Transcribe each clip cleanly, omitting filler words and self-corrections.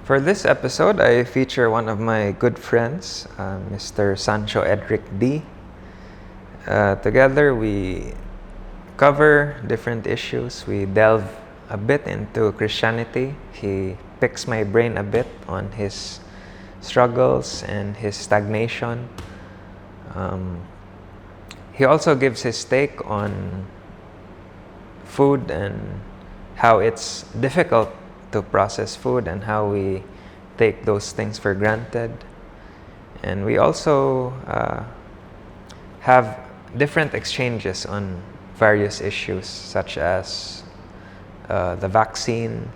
For this episode, I feature one of my good friends, Mr. Sancho Dy. Together, we cover different issues. We delve a bit into Christianity. He picks my brain a bit on his struggles and his stagnation. He also gives his take on food and how it's difficult to process food and how we take those things for granted. And we also have different exchanges on various issues such as the vaccine,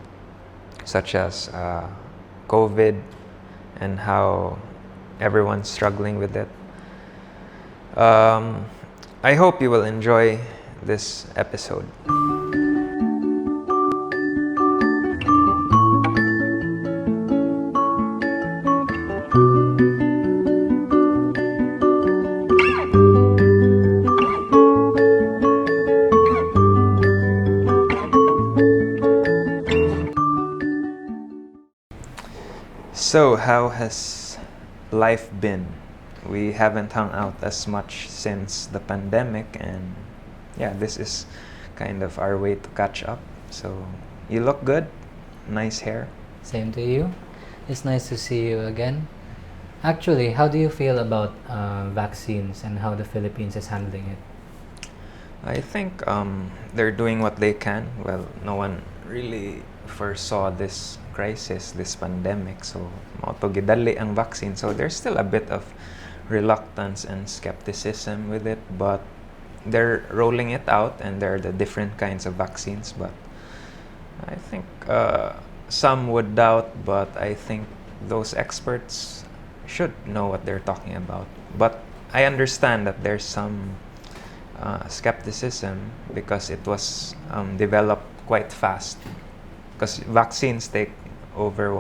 such as COVID, and how everyone's struggling with it. I hope you will enjoy this episode. So, how has life been? We haven't hung out as much since the pandemic, and yeah, this is kind of our way to catch up. So, you look good, nice hair. Same to you. It's nice to see you again. Actually, how do you feel about vaccines and how the Philippines is handling it? I think they're doing what they can. Well, no one really foresaw this crisis, this pandemic. So, mao to gidali ang vaccine. So, there's still a bit of reluctance and skepticism with it, but they're rolling it out, and there are the different kinds of vaccines. But I think some would doubt, but I think those experts should know what they're talking about. But I understand that there's some skepticism because it was developed quite fast. Because vaccines take over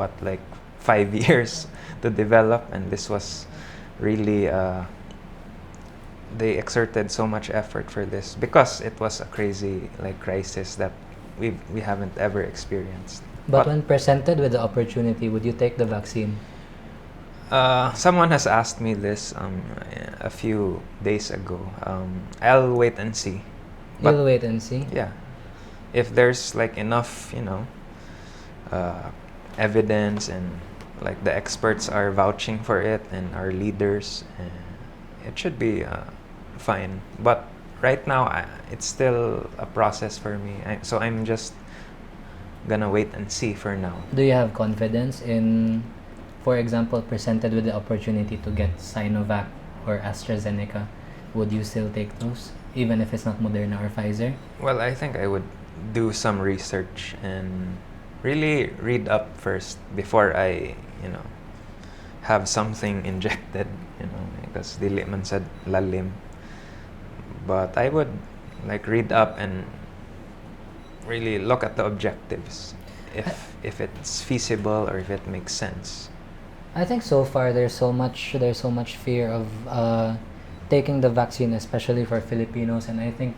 5 years to develop, and this was really they exerted so much effort for this because it was a crazy crisis that we haven't ever experienced. But when presented with the opportunity, would you take the vaccine? Someone has asked me this a few days ago. I'll wait and see. You'll wait and see? Yeah. If there's enough, evidence and the experts are vouching for it and our leaders, it should be fine. But right now, it's still a process for me. So I'm just gonna wait and see for now. Do you have confidence in, for example, presented with the opportunity to get Sinovac or AstraZeneca, would you still take those, even if it's not Moderna or Pfizer? Well, I think I would do some research and really read up first before I, have something injected, because dili man sad lalim. But I would read up and really look at the objectives, if it's feasible or if it makes sense. I think so far there's so much fear of taking the vaccine, especially for Filipinos, and I think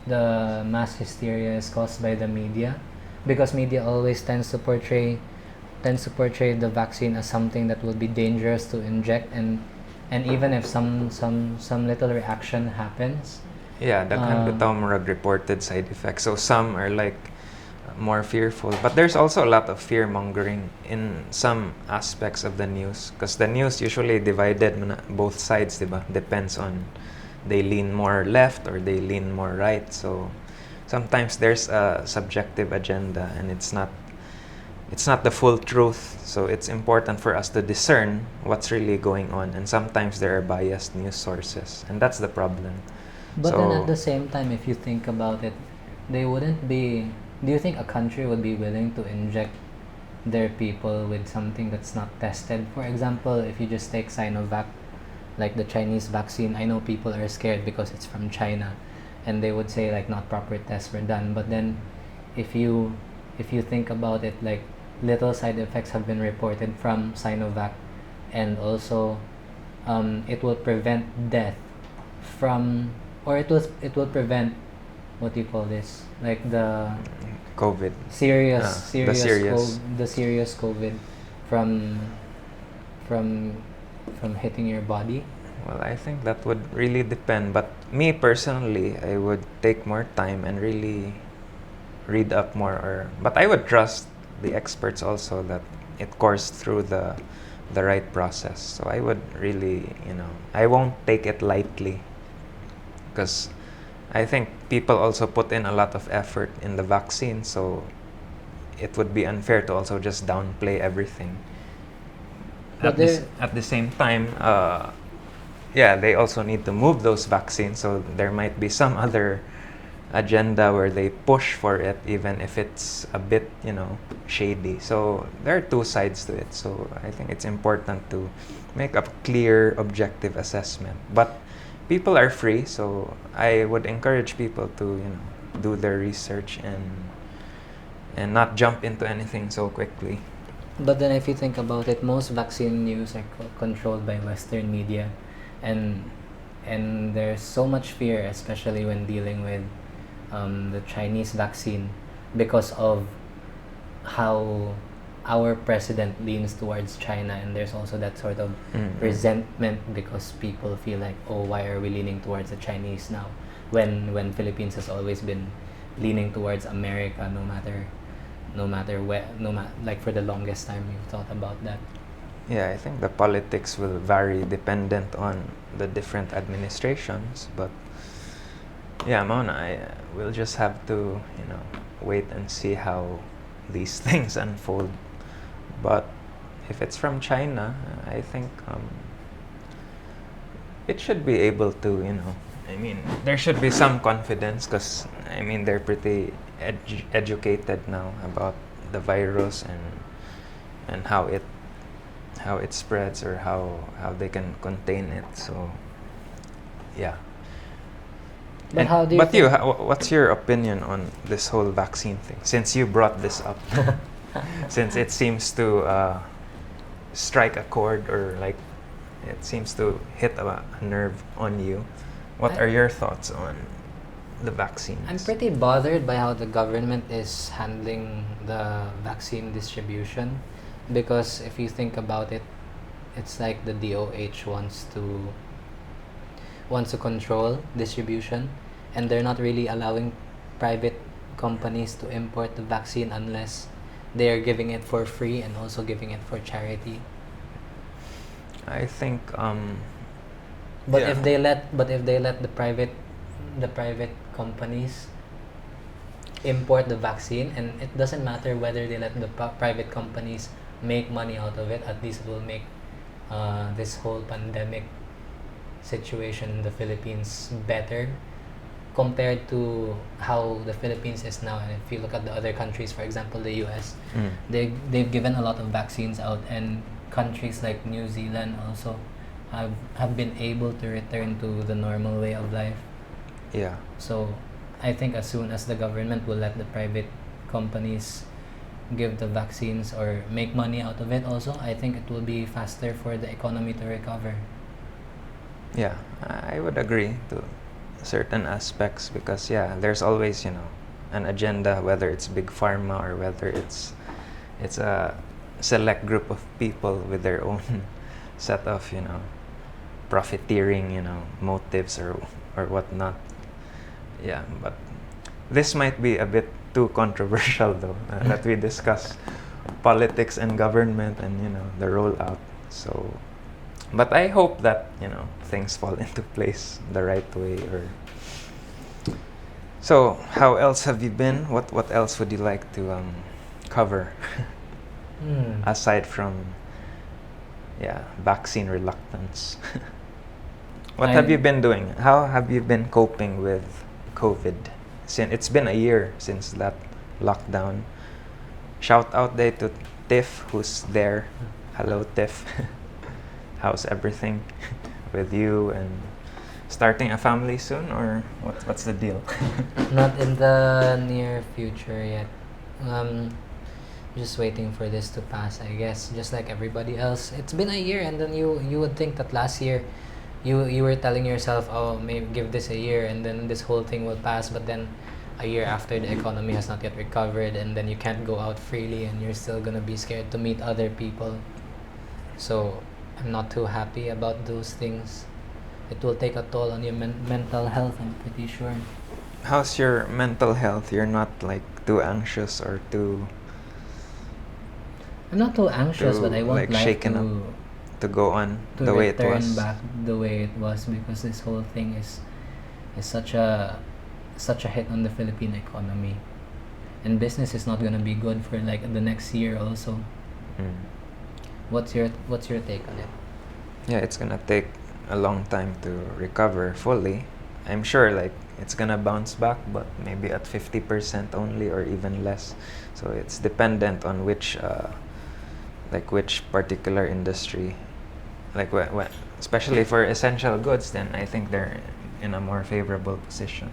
the mass hysteria is caused by the media, because media always tends to portray the vaccine as something that will be dangerous to inject, and even if some little reaction happens, daghan bitaw murag reported side effects. So some are more fearful, but there's also a lot of fear mongering in some aspects of the news, because the news usually divided both sides, diba? Depends on, they lean more left or they lean more right. So sometimes there's a subjective agenda, and it's not the full truth. So it's important for us to discern what's really going on, and sometimes there are biased news sources, and that's the problem. But then at the same time, if you think about it, they wouldn't be. Do you think a country would be willing to inject their people with something that's not tested? For example, if you just take Sinovac, like the Chinese vaccine, I know people are scared because it's from China, and they would say not proper tests were done. But then, if you think about it, little side effects have been reported from Sinovac, and also it will prevent death from, or it will prevent, what do you call this, COVID. the serious COVID from from from hitting your body? Well, I think that would really depend. But me personally, I would take more time and really read up more. But I would trust the experts also that it coursed through the right process. So I would really, I won't take it lightly, because I think people also put in a lot of effort in the vaccine. So it would be unfair to also just downplay everything. But At the same time, yeah, they also need to move those vaccines, so there might be some other agenda where they push for it, even if it's a bit, shady. So there are two sides to it. So I think it's important to make a clear, objective assessment. But people are free, so I would encourage people to, do their research and not jump into anything so quickly. But then, if you think about it, most vaccine news are controlled by Western media, and there's so much fear, especially when dealing with the Chinese vaccine, because of how our president leans towards China, and there's also that sort of resentment because people feel like, oh, why are we leaning towards the Chinese now, when Philippines has always been leaning towards America, like for the longest time. You've thought about that? Yeah, I think the politics will vary dependent on the different administrations, but yeah, Mona, we'll just have to, wait and see how these things unfold. But if it's from China, I think it should be able to, there should be some confidence, because, they're pretty educated now about the virus and how it spreads, or how they can contain it. So, yeah. But how do you what's your opinion on this whole vaccine thing? Since you brought this up, since it seems to strike a chord, or like it seems to hit a nerve on you, what are your thoughts on the vaccines? I'm pretty bothered by how the government is handling the vaccine distribution, because if you think about it, it's like the DOH wants to control distribution, and they're not really allowing private companies to import the vaccine unless they are giving it for free and also giving it for charity. I think But yeah. if they let the private companies import the vaccine, and it doesn't matter whether they let the private companies make money out of it, at least it will make this whole pandemic situation in the Philippines better compared to how the Philippines is now. And if you look at the other countries, for example the US, they've given a lot of vaccines out, and countries like New Zealand also have been able to return to the normal way of life. Yeah. So I think as soon as the government will let the private companies give the vaccines or make money out of it also, I think it will be faster for the economy to recover. Yeah, I would agree to certain aspects, because there's always, an agenda, whether it's big pharma or whether it's a select group of people with their own set of, profiteering, motives or whatnot. Yeah, but this might be a bit too controversial though, that we discuss politics and government and, the rollout. So, but I hope that, things fall into place the right way. So, how else have you been? What else would you like to cover aside from vaccine reluctance? What have you been doing? How have you been coping with COVID? Since it's been a year since that lockdown. Shout out there to Tiff, who's there. Hello, Tiff. How's everything with you, and starting a family soon, or what's the deal? Not in the near future yet. Just waiting for this to pass, I guess, just like everybody else. It's been a year, and then you would think that last year you were telling yourself, oh, maybe give this a year and then this whole thing will pass, but then a year after the economy has not yet recovered, and then you can't go out freely and you're still gonna be scared to meet other people. So I'm not too happy about those things. It will take a toll on your mental health, I'm pretty sure. How's your mental health? You're not like too anxious or too I'm not too anxious, but I want like life shaken up to go on to the way it return was. back the way it was, because this whole thing is such a hit on the Philippine economy, and business is not gonna be good for like the next year also. Mm. What's your take on it? Yeah, it's gonna take a long time to recover fully. I'm sure like it's gonna bounce back, but maybe at 50% only or even less. So it's dependent on which which particular industry, like especially for essential goods, then I think they're in a more favorable position.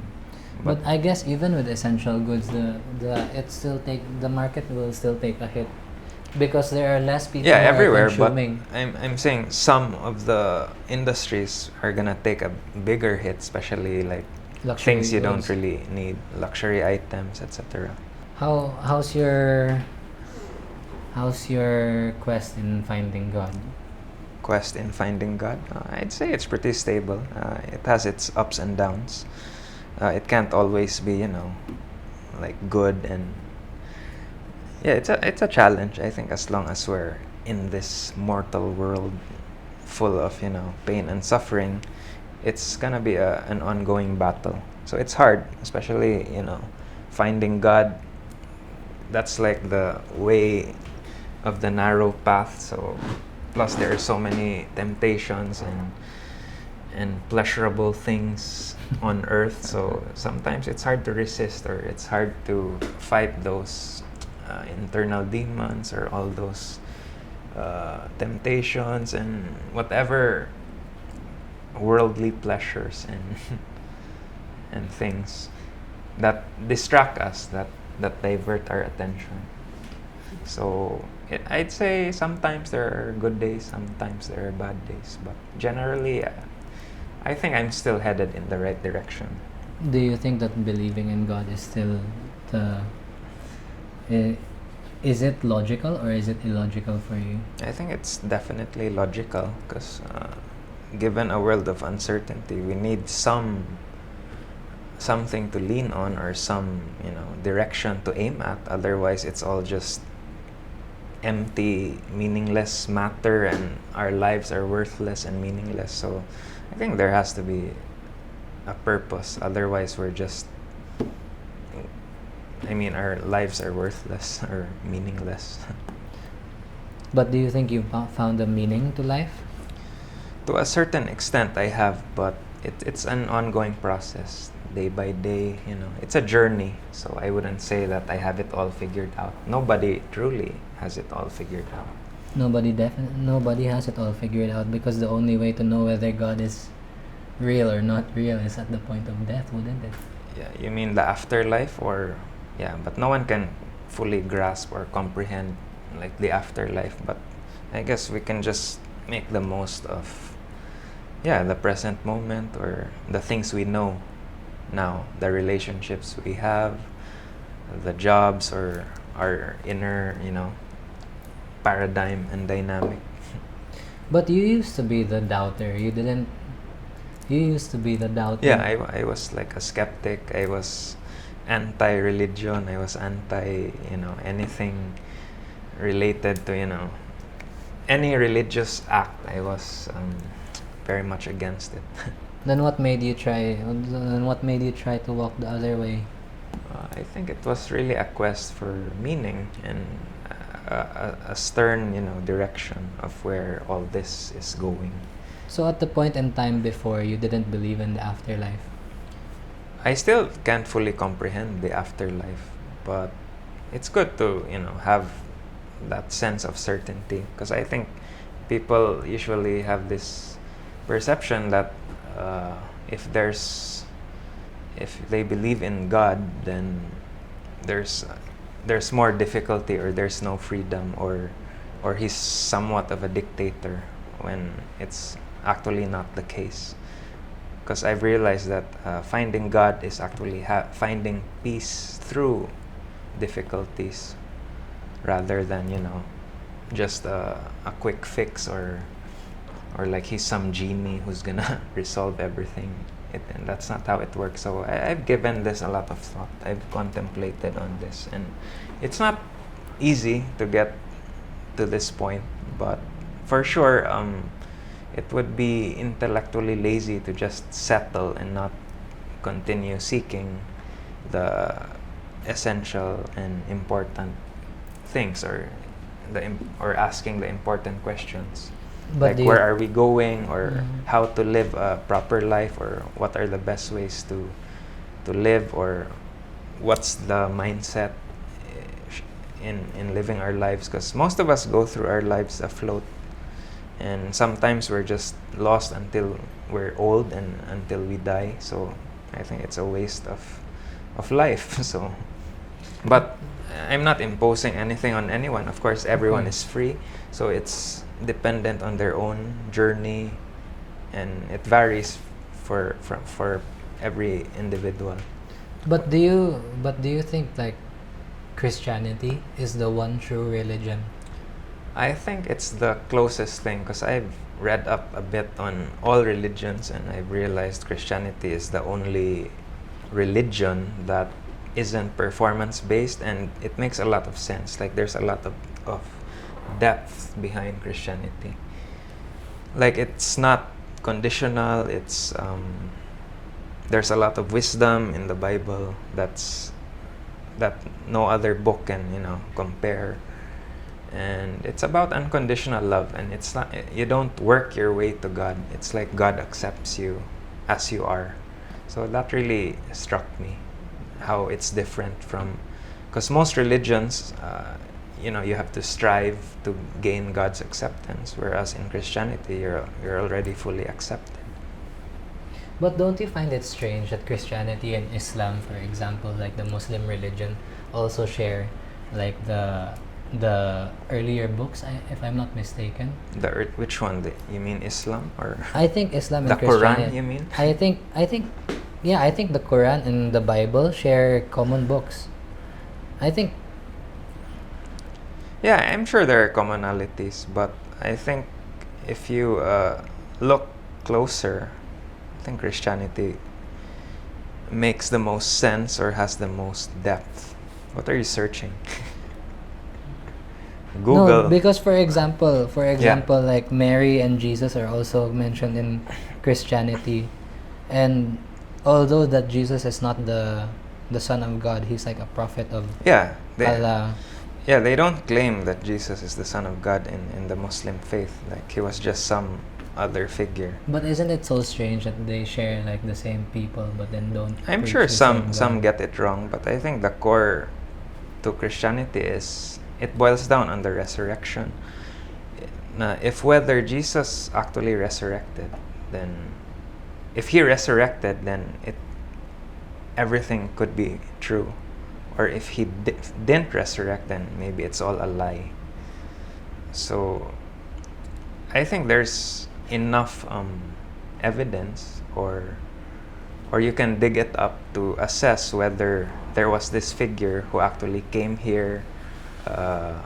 But I guess even with essential goods, the market will still take a hit because there are less people yeah, who are everywhere, consuming. but I'm saying some of the industries are gonna take a bigger hit, especially like Luxury things you don't goods. really need, luxury items, etc. How's your quest in finding God? Quest in finding God, I'd say it's pretty stable. It has its ups and downs. It can't always be, like good, and yeah, it's a challenge. I think as long as we're in this mortal world full of pain and suffering, it's gonna be an ongoing battle. So it's hard, especially finding God. That's like the way of the narrow path. So plus there are so many temptations and pleasurable things on earth. So sometimes it's hard to resist, or it's hard to fight those internal demons, or all those temptations and whatever worldly pleasures and and things that distract us, that divert our attention. So I'd say sometimes there are good days, sometimes there are bad days, but generally I think I'm still headed in the right direction. Do you think that believing in God is still the is it logical or is it illogical for you? I think it's definitely logical, because given a world of uncertainty, we need something to lean on, or some direction to aim at. Otherwise it's all just empty, meaningless matter, and our lives are worthless and meaningless. So I think there has to be a purpose. Otherwise we're just, our lives are worthless or meaningless. But do you think you've found a meaning to life? To a certain extent I have, but it's an ongoing process, day by day. It's a journey. So I wouldn't say that I have it all figured out. Nobody truly has it all figured out. Nobody has it all figured out, because the only way to know whether God is real or not real is at the point of death, wouldn't it? Yeah, you mean the afterlife? Or yeah, but no one can fully grasp or comprehend like the afterlife. But I guess we can just make the most of the present moment, or the things we know now, the relationships we have, the jobs, or our inner paradigm and dynamic. But you used to be the doubter. You used to be the doubter. Yeah, I was like a skeptic. I was anti-religion. I was anti anything related to any religious act. I was very much against it. Then what made you try to walk the other way? I think it was really a quest for meaning, and a stern direction of where all this is going. So at the point in time before, you didn't believe in the afterlife. I still can't fully comprehend the afterlife, but it's good to have that sense of certainty, because I think people usually have this perception that if they believe in God, then there's more difficulty, or there's no freedom, or he's somewhat of a dictator, when it's actually not the case. because I've realized that finding God is actually finding peace through difficulties, rather than just a quick fix, or like he's some genie who's gonna resolve everything. And that's not how it works. So I've given this a lot of thought. I've contemplated on this, and it's not easy to get to this point, but for sure it would be intellectually lazy to just settle and not continue seeking the essential and important things, or asking the important questions, But like where are we going, or how to live a proper life, or what are the best ways to live, or what's the mindset in living our lives, because most of us go through our lives afloat, and sometimes we're just lost until we're old and until we die. So I think it's a waste of life. So, but I'm not imposing anything on anyone. Of course, everyone is free, so it's dependent on their own journey, and it varies for every individual. But do you think like Christianity is the one true religion? I think it's the closest thing, because I've read up a bit on all religions, and I've realized Christianity is the only religion that isn't performance based, and it makes a lot of sense. Like there's a lot of depth behind Christianity. Like it's not conditional. It's there's a lot of wisdom in the Bible that no other book can compare, and it's about unconditional love. And it's not, you don't work your way to God. It's like God accepts you as you are. So that really struck me, how it's different from, because most religions you have to strive to gain God's acceptance, whereas in Christianity you're already fully accepted. But don't you find it strange that Christianity and Islam, for example, like the Muslim religion, also share like the earlier books, if I'm not mistaken? Which one? You mean Islam or I think Islam and the Christianity. Quran? You mean? I think the Quran and the Bible share common books. I think. Yeah, I'm sure there are commonalities, but I think if you look closer, I think Christianity makes the most sense, or has the most depth. What are you searching? Google. No, because for example, like Mary and Jesus are also mentioned in Christianity, and although that Jesus is not the Son of God, he's like a prophet of Allah. Yeah, they don't claim that Jesus is the Son of God in the Muslim faith. Like he was just some other figure. But isn't it so strange that they share like the same people, but then don't? I'm preach sure the same some God? get it wrong, but I think the core to Christianity is, it boils down on the resurrection. If whether Jesus actually resurrected, then if he resurrected, then everything could be true. Or if he didn't resurrect, then maybe it's all a lie. So I think there's enough evidence, or you can dig it up to assess whether there was this figure who actually came here, a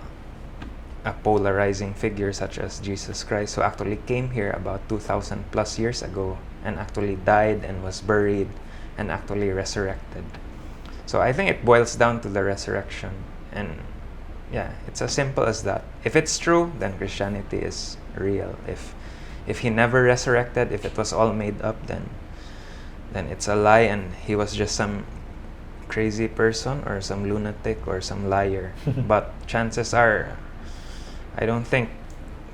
polarizing figure such as Jesus Christ, who actually came here about 2,000 plus years ago, and actually died and was buried and actually resurrected. So I think it boils down to the resurrection, and yeah, it's as simple as that. If it's true, then Christianity is real. If he never resurrected, if it was all made up, then it's a lie, and he was just some crazy person or some lunatic or some liar. But chances are, I don't think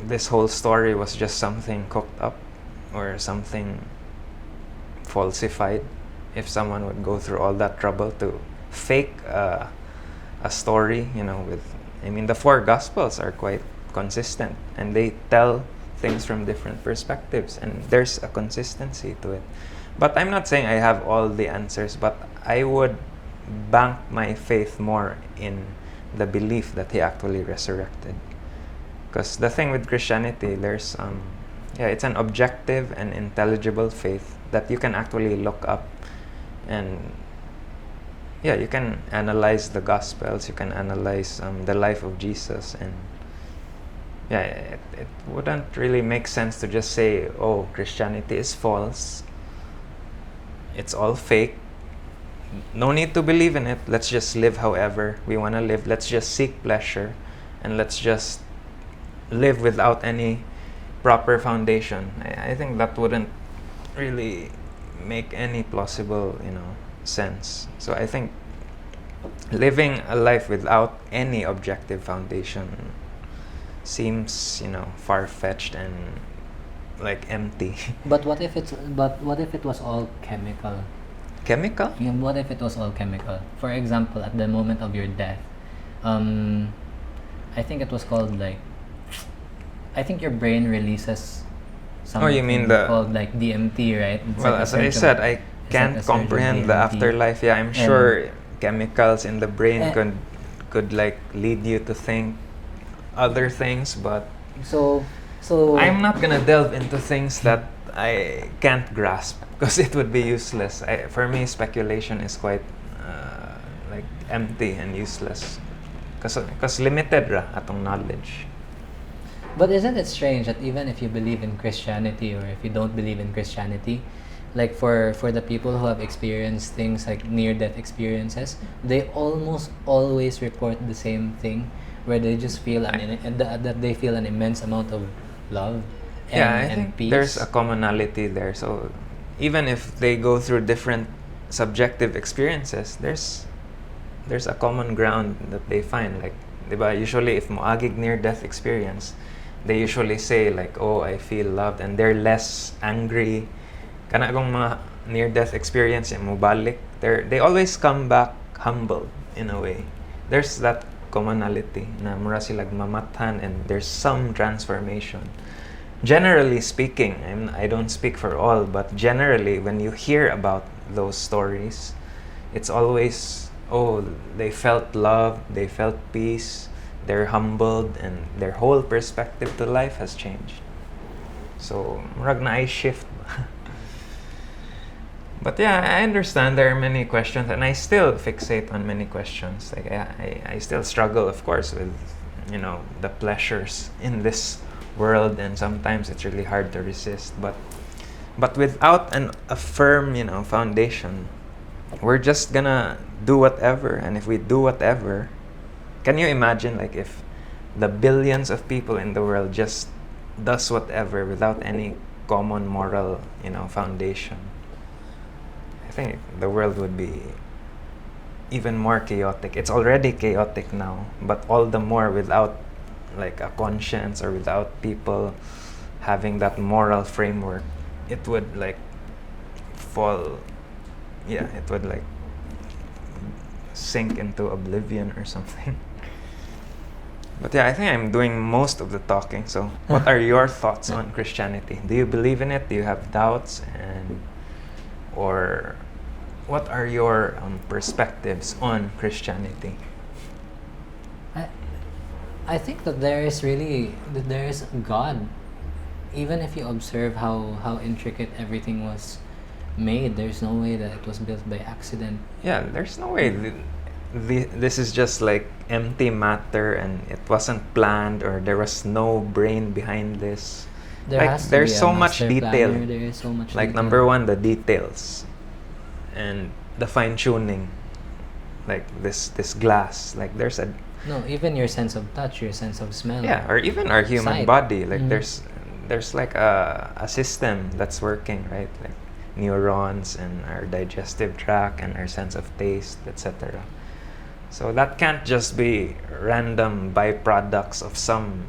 this whole story was just something cooked up or something falsified. If someone would go through all that trouble to fake a story, the 4 Gospels are quite consistent, and they tell things from different perspectives, and there's a consistency to it. But I'm not saying I have all the answers, but I would bank my faith more in the belief that he actually resurrected. Because the thing with Christianity, there's it's an objective and intelligible faith that you can actually look up, and you can analyze the Gospels, you can analyze the life of Jesus, and it wouldn't really make sense to just say, oh, Christianity is false, it's all fake, no need to believe in it, let's just live however we want to live, let's just seek pleasure, and let's just live without any proper foundation. I think that wouldn't really make any plausible, sense. So I think living a life without any objective foundation seems, far-fetched and like empty. But what if it was all chemical? Chemical? Yeah, what if it was all chemical? For example, at the moment of your death, I think it was called like, I think your brain releases something Oh, you mean called like DMT, right? It's well, like a as I surge of- said, I it's like can't a surge of comprehend the DMT. afterlife. Yeah, I'm And- sure chemicals in the brain Eh. could like lead you to think other things, but So I'm not gonna delve into things that I can't grasp because it would be useless. For me, speculation is quite like empty and useless because limited ra atong knowledge. But isn't it strange that even if you believe in Christianity or if you don't believe in Christianity, like for the people who have experienced things like near-death experiences, they almost always report the same thing, where they just feel that they feel an immense amount of love and, I and think peace. there's a commonality there. So even if they go through different subjective experiences, there's a common ground that they find. Like, diba, usually if moagig near-death experience, they usually say like, oh, I feel loved, and they're less angry. Kana kung mga near-death experience yung mubalik, they always come back humble in a way. There's that commonality na mura silag mamathan and there's some transformation. Generally speaking, I don't speak for all, but generally when you hear about those stories, it's always, oh, they felt love, they felt peace, they're humbled, and their whole perspective to life has changed. So, murag na ay shift. But yeah, I understand there are many questions, and I still fixate on many questions. Like I still struggle, of course, with the pleasures in this world, and sometimes it's really hard to resist. But without a firm, foundation, we're just gonna do whatever. And if we do whatever, can you imagine like if the billions of people in the world just does whatever without any common moral, foundation? I think the world would be even more chaotic. It's already chaotic now, but all the more without like a conscience or without people having that moral framework, it would like fall. Yeah, it would like sink into oblivion or something. But yeah, I think I'm doing most of the talking. So, what are your thoughts on Christianity? Do you believe in it? Do you have doubts? Or what are your perspectives on Christianity? I think that there is God. Even if you observe how intricate everything was made, there's no way that it was built by accident. Yeah, there's no way this is just like empty matter and it wasn't planned, or there was no brain behind this. There's so much detail. There is so much Like detail. number one, the details and the fine tuning. Like this glass. Like there's a No, even your sense of touch, your sense of smell. or even our human Sight. body. Like Mhm. there's like a system that's working, right? Like neurons and our digestive tract and our sense of taste, etc. So that can't just be random byproducts of some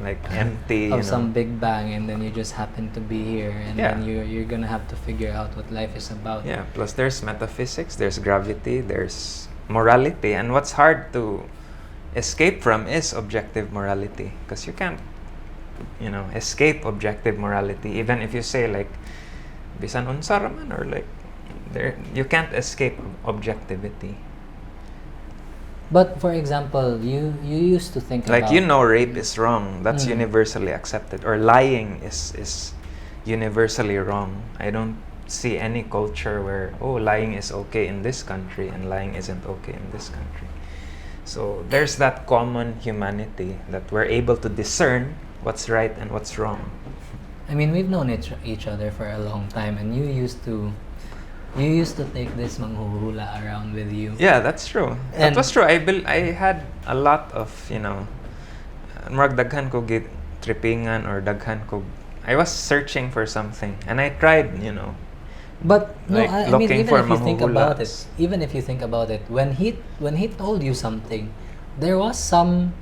like empty of some big bang, and then you just happen to be here, and Yeah. then you're gonna have to figure out what life is about. Yeah, plus there's metaphysics, there's gravity, there's morality, and what's hard to escape from is objective morality, because you can't escape objective morality, even if you say like bisan unsa ra man, or like there you can't escape objectivity. But for example, you used to think Like, about rape is wrong. That's Mm. universally accepted. Or lying is universally wrong. I don't see any culture where, lying is okay in this country and lying isn't okay in this country. So there's that common humanity that we're able to discern what's right and what's wrong. I mean, we've known each other for a long time, and you used to take this manghuhula around with you. Yeah, that's true. That And- was true. I had a lot of, murag daghan ko gid trippingan or daghan ko. I was searching for something and I tried, But no, like I mean, looking even for if you think about it, manghuhulas. when he told you something, there was some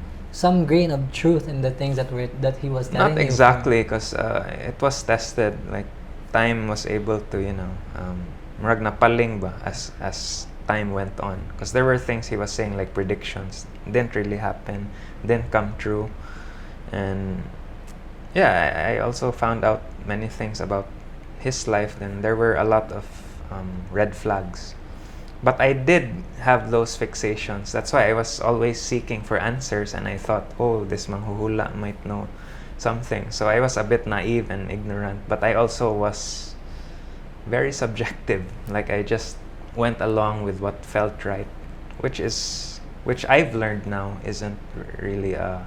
grain of truth in the things that he was telling Not you. exactly, because it was tested. Like, time was able to, murag napaling ba as time went on. Because there were things he was saying, like predictions, didn't really happen, didn't come true. And yeah, I also found out many things about his life. Then there were a lot of red flags. But I did have those fixations. That's why I was always seeking for answers, and I thought, this manghuhula might know something. So I was a bit naive and ignorant, but I also was very subjective. Like, I just went along with what felt right, which I've learned now isn't really a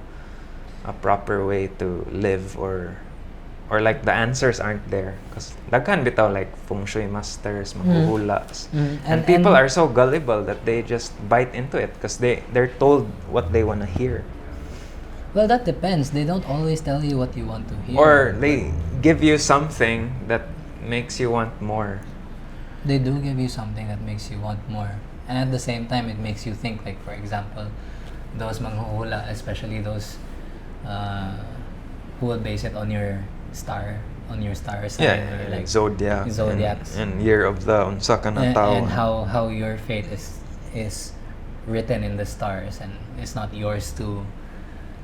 proper way to live, or like the answers aren't there, because daghan bitaw like feng shui masters, manghuhulas, and people are so gullible that they just bite into it because they're told what they want to hear, Well, that depends. They don't always tell you what you want to hear. or they give you something that makes you want more. They do give you something that makes you want more, and at the same time, it makes you think. Like, for example, those manghuhula, especially those who will base it on your star sign, Yeah, or like zodiacs and year of the unsa ka na tao. and how your fate is written in the stars, and it's not yours to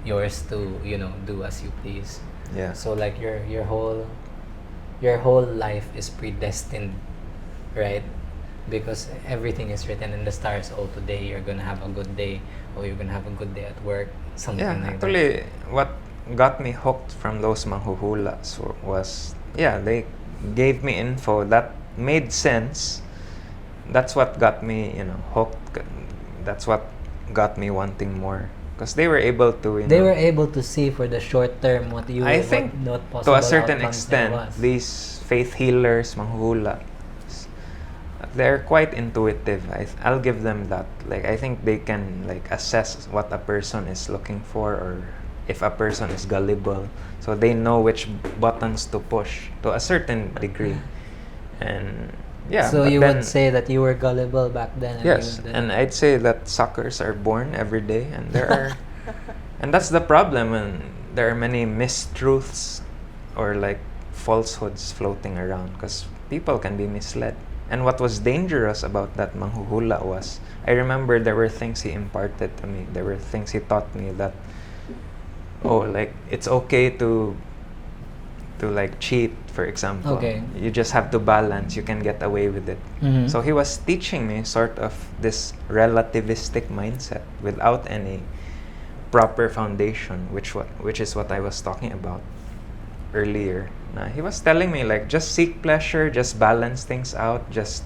do as you please. Yeah. So like your whole life is predestined, right? Because everything is written in the stars. Today you're gonna have a good day, or you're gonna have a good day at work, something like Actually, what got me hooked from those manghuhulas was, they gave me info that made sense. That's what got me, hooked. That's what got me wanting more, because they were able to, they were able to see for the short term what I think what possible to a certain outcomes there extent, was. these faith healers, manghuhulas, they're quite intuitive. I'll give them that. Like, I think they can like assess what a person is looking for, or if a person is gullible. So they know which buttons to push to a certain degree. And So but you then, would say that you were gullible back then. yes, and I'd say that suckers are born every day, and there are, and that's the problem. And there are many mistruths or like falsehoods floating around, because people can be misled. And what was dangerous about that manghuhula was, I remember there were things he imparted to me. There were things he taught me that, like, it's okay to like cheat, for example. Okay. You just have to balance. You can get away with it. Mhm. So he was teaching me sort of this relativistic mindset without any proper foundation, which is what I was talking about earlier. He was telling me, like, just seek pleasure, just balance things out, just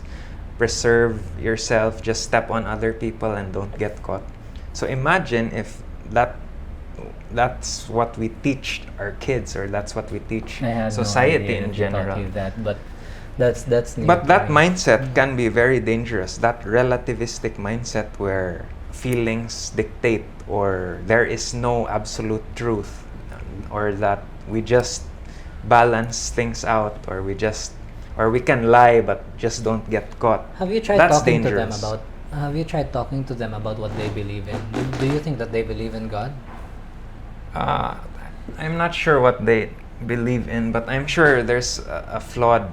preserve yourself, just step on other people and don't get caught. So imagine if that's what we teach our kids, or that's what we teach I had society no idea in that he taught general. you that, but that's new But to that me. mindset can be very dangerous. That relativistic mindset where feelings dictate, or there is no absolute truth, or that we just balance things out, or we can lie but just don't get caught. Have you tried That's talking dangerous. to them about? Have you tried talking to them about what they believe in? Do you think that they believe in God? I'm not sure what they believe in, but I'm sure there's a flawed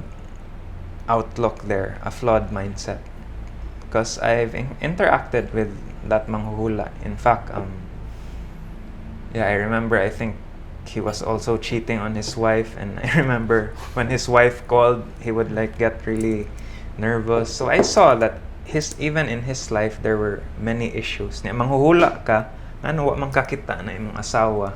outlook there, a flawed mindset. Because I've interacted with that manghuhula. In fact, I remember, I think he was also cheating on his wife, and I remember when his wife called, he would like get really nervous. So I saw that even in his life there were many issues. Nya manghuhula ka ano wa man kakita na imong asawa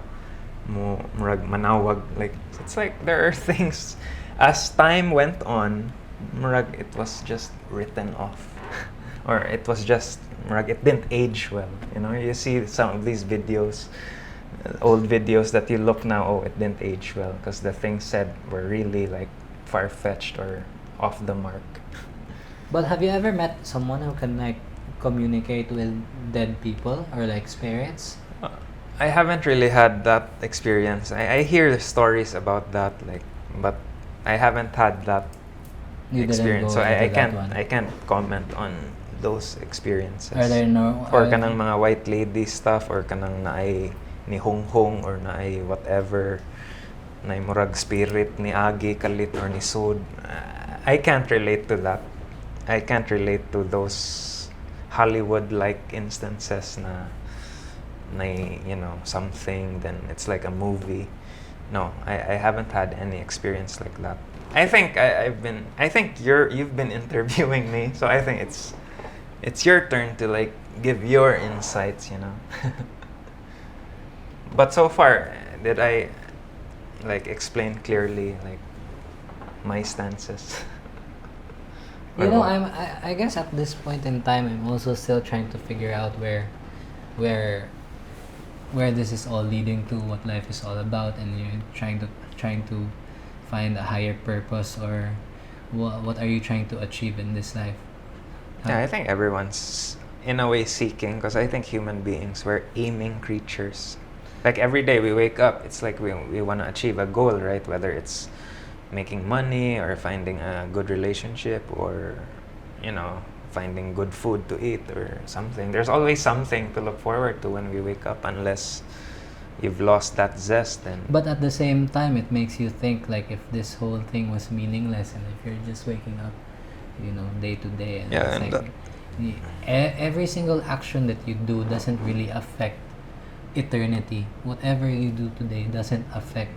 mo murag manawag, like it's like there are things as time went on, murag it was just written off or it was just murag it didn't age well, you know. You see some of these videos, old videos that you look now, oh, it didn't age well because the things said were really like far-fetched or off the mark. But have you ever met someone who can like communicate with dead people or like spirits? I haven't really had that experience. I hear stories about that, like, but I haven't had that You didn't experience, go so into I that can't one. I can't comment on those experiences. Are there no Or are- kanang mga white lady stuff, or kanang naay ni Hong Hong, or naay whatever, naay murag spirit ni Agi kalit or ni Sud. I can't relate to that. I can't relate to those Hollywood-like instances na you know, something, then it's like a movie. No, I haven't had any experience like that. I think I think you've been interviewing me, so I think it's your turn to like give your insights, you know. But so far, did I like explain clearly like my stances? You Or know, what? I guess at this point in time, I'm also still trying to figure out where this is all leading to, what life is all about, and you're trying to find a higher purpose, or what are you trying to achieve in this life? Yeah, I think everyone's in a way seeking, because I think human beings, we're aiming creatures. Like every day we wake up, it's like we want to achieve a goal, right? Whether it's making money or finding a good relationship, or you know, finding good food to eat or something. There's always something to look forward to when we wake up, unless you've lost that zest. And But at the same time, it makes you think, like, if this whole thing was meaningless, and if you're just waking up, you know, day to day, and Yeah, it's and like every single action that you do doesn't really affect eternity. Whatever you do today doesn't affect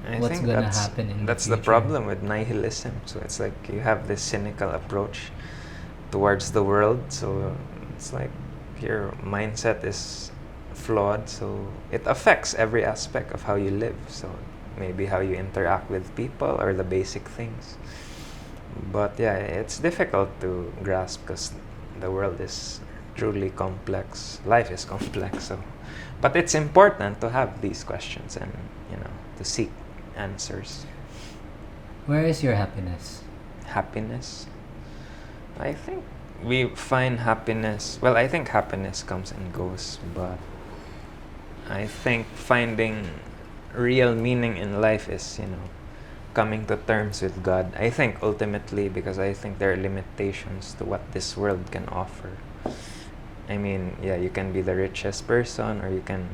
I what's think gonna happen in that's the the future. problem with nihilism. So it's like you have this cynical approach towards the world. So it's like your mindset is flawed. So it affects every aspect of how you live. So maybe how you interact with people, or the basic things. But yeah, it's difficult to grasp because the world is truly complex. Life is complex. So, but it's important to have these questions and, you know, to seek answers. Where is your happiness? Happiness. I think we find happiness. Well, I think happiness comes and goes, but I think finding real meaning in life is, you know, coming to terms with God. I think ultimately, because I think there are limitations to what this world can offer. I mean, yeah, you can be the richest person, or you can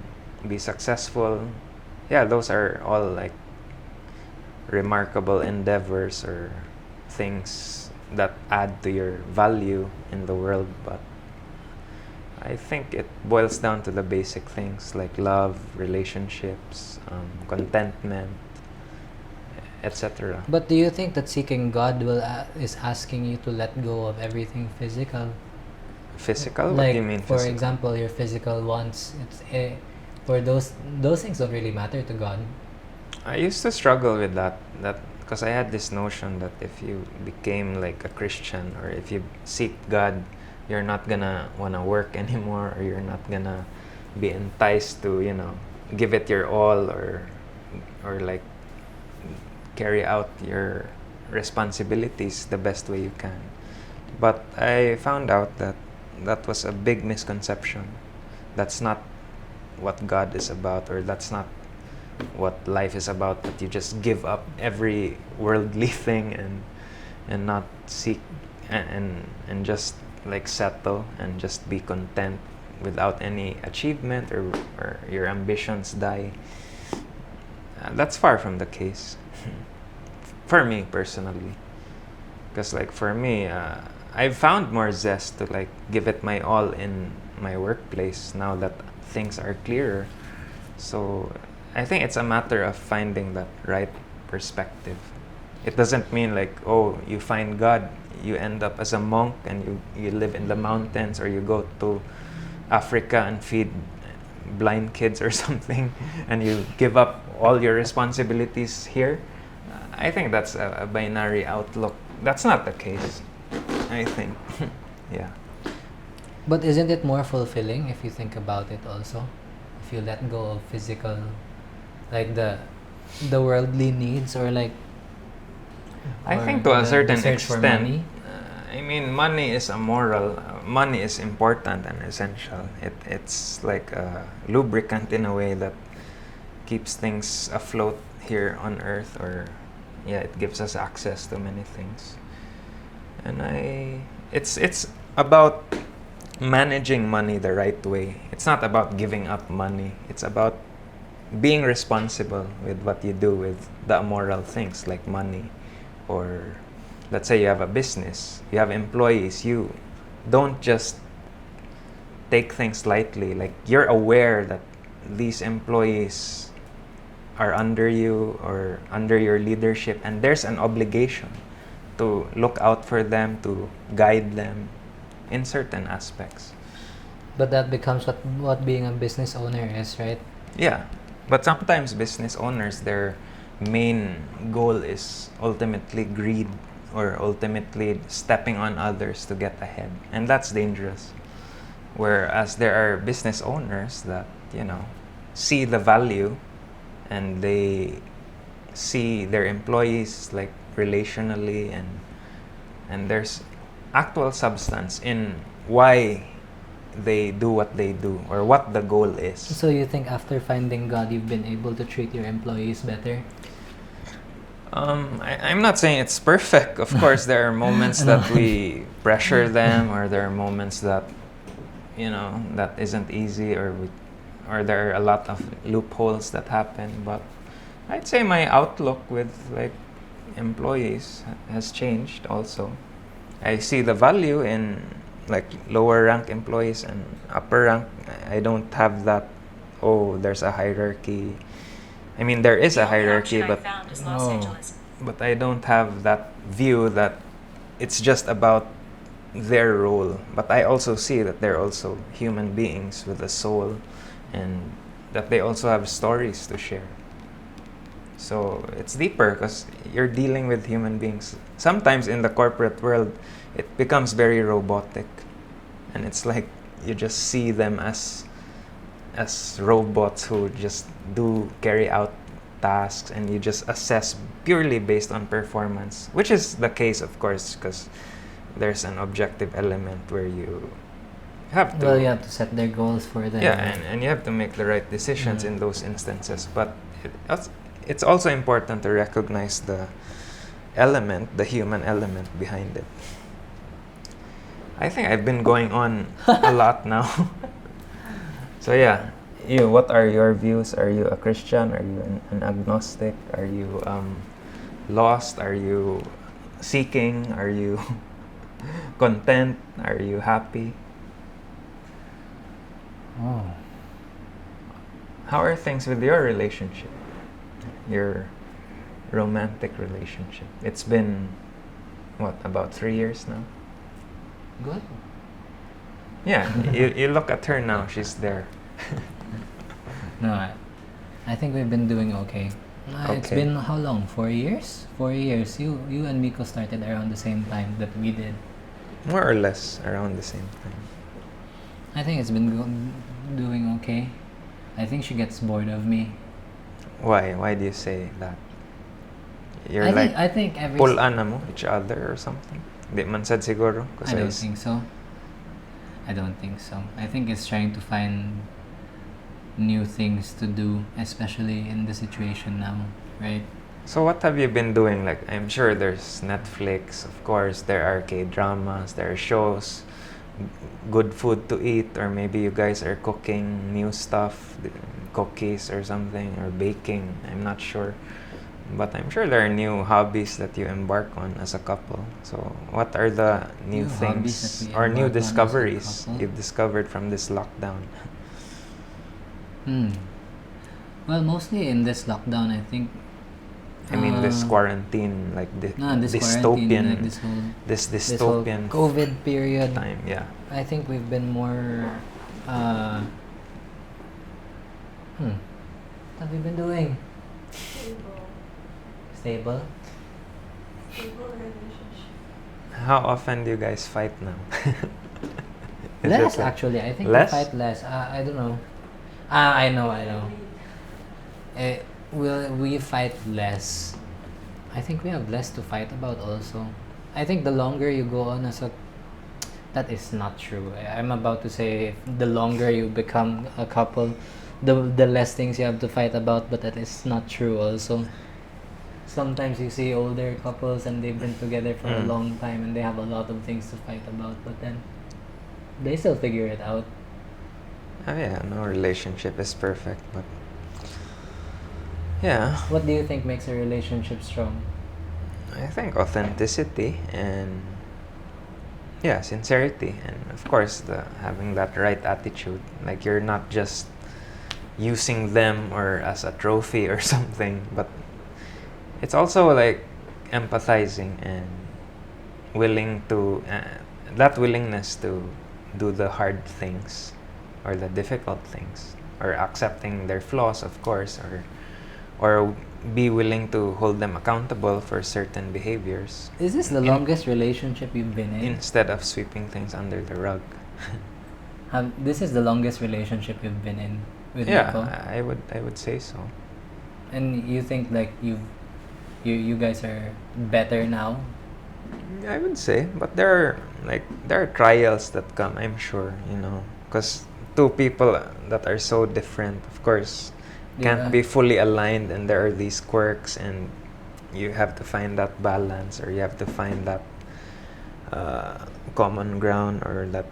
be successful. Yeah, those are all like remarkable endeavors or things that add to your value in the world, but I think it boils down to the basic things like love, relationships, contentment, etc. But do you think that seeking God is asking you to let go of everything physical? Physical? What Like, do you mean for physical? example, your physical wants. For those things don't really matter to God. I used to struggle with that because I had this notion that if you became like a Christian, or if you seek God, you're not gonna wanna work anymore, or you're not gonna be enticed to, you know, give it your all, or like carry out your responsibilities the best way you can. But I found out that that was a big misconception. That's not what God is about, or that's not what life is about, that you just give up every worldly thing and not seek and just like settle and just be content without any achievement, or your ambitions die. That's far from the case for me personally, because like for me, I've found more zest to like give it my all in my workplace now that things are clearer. So I think it's a matter of finding that right perspective. It doesn't mean like, oh, you find God, you end up as a monk and you live in the mountains, or you go to Africa and feed blind kids or something, and you give up all your responsibilities here. I think that's a binary outlook. That's not the case, I think. Yeah. But isn't it more fulfilling if you think about it also? If you let go of physical, like the worldly needs, or like, I or think to a the certain search for extent, money? I mean, money is amoral. Money is important and essential. It's like a lubricant in a way that keeps things afloat here on Earth, or yeah, it gives us access to many things. And it's about managing money the right way. It's not about giving up money. It's about being responsible with what you do with the immoral things like money. Or let's say you have a business, you have employees, you don't just take things lightly. Like, you're aware that these employees are under you or under your leadership, and there's an obligation to look out for them, to guide them in certain aspects. But that becomes what being a business owner is, right? Yeah, but sometimes business owners, their main goal is ultimately greed, or ultimately stepping on others to get ahead, and that's dangerous. Whereas there are business owners that, see the value, and they see their employees like relationally, and there's actual substance in why they do what they do, or what the goal is. So you think after finding God, you've been able to treat your employees better? I'm not saying it's perfect. Of course, there are moments that we pressure them, or there are moments that, that isn't easy, or there are a lot of loopholes that happen. But I'd say my outlook with like employees has changed also. I see the value in like lower rank employees and upper rank. I don't have that, oh, there's a hierarchy. I mean, there is a hierarchy, but I don't have that view that it's just about their role. But I also see that they're also human beings with a soul, and that they also have stories to share. So it's deeper because you're dealing with human beings. Sometimes in the corporate world, it becomes very robotic, and it's like you just see them as robots who just carry out tasks, and you just assess purely based on performance, which is the case, of course, because there's an objective element where you have to... Well, you have to set their goals for them. Yeah, and you have to make the right decisions in those instances. But it's also important to recognize the human element behind it. I think I've been going on a lot now. So yeah, what are your views? Are you a Christian? Are you an agnostic? Are you lost? Are you seeking? Are you content? Are you happy? Oh. How are things with your relationship? Your romantic relationship? It's been, about 3 years now? Good. Yeah, you look at her now, she's there. No, I think we've been doing okay. It's been how long? 4 years? 4 years. You and Miko started around the same time that we did. More or less around the same time. I think it's been doing okay. I think she gets bored of me. Why? Why do you say that? You're I think every pull-an na mo each other or something? Di man sad siguro. I don't think so. I think it's trying to find new things to do, especially in the situation now, right? So what have you been doing? Like, I'm sure there's Netflix, of course, there are K-dramas, there are shows, good food to eat, or maybe you guys are cooking new stuff, cookies or something, or baking, I'm not sure. But I'm sure there are new hobbies that you embark on as a couple. So what are the new things or new discoveries you've discovered from this lockdown? Well, mostly in this lockdown, I think I mean, this quarantine, like this quarantine, like this this whole dystopian COVID period. time. Yeah. I think we've been more. What have we been doing? Stable. Stable relationship. How often do you guys fight now? Less, actually. I think less? we fight less. I don't know. I know. We fight less. I think we have less to fight about also. I think the longer you go on as a... That is not true. I'm about to say the longer you become a couple, the less things you have to fight about, but that is not true also. Sometimes you see older couples and they've been together for a long time and they have a lot of things to fight about, but then they still figure it out. Oh yeah, no relationship is perfect, but yeah. What do you think makes a relationship strong? I think authenticity and sincerity, and of course having that right attitude. Like you're not just using them or as a trophy or something, but it's also like empathizing and willing to that willingness to do the hard things or the difficult things, or accepting their flaws, of course, or be willing to hold them accountable for certain behaviors. Is this the longest relationship you've been in? Instead of sweeping things under the rug. This is the longest relationship you've been in with Nico? I would say so. And you think like you guys are better now? I would say, but there are trials that come, I'm sure, because two people that are so different, of course, can't be fully aligned, and there are these quirks, and you have to find that balance, or you have to find that common ground, or that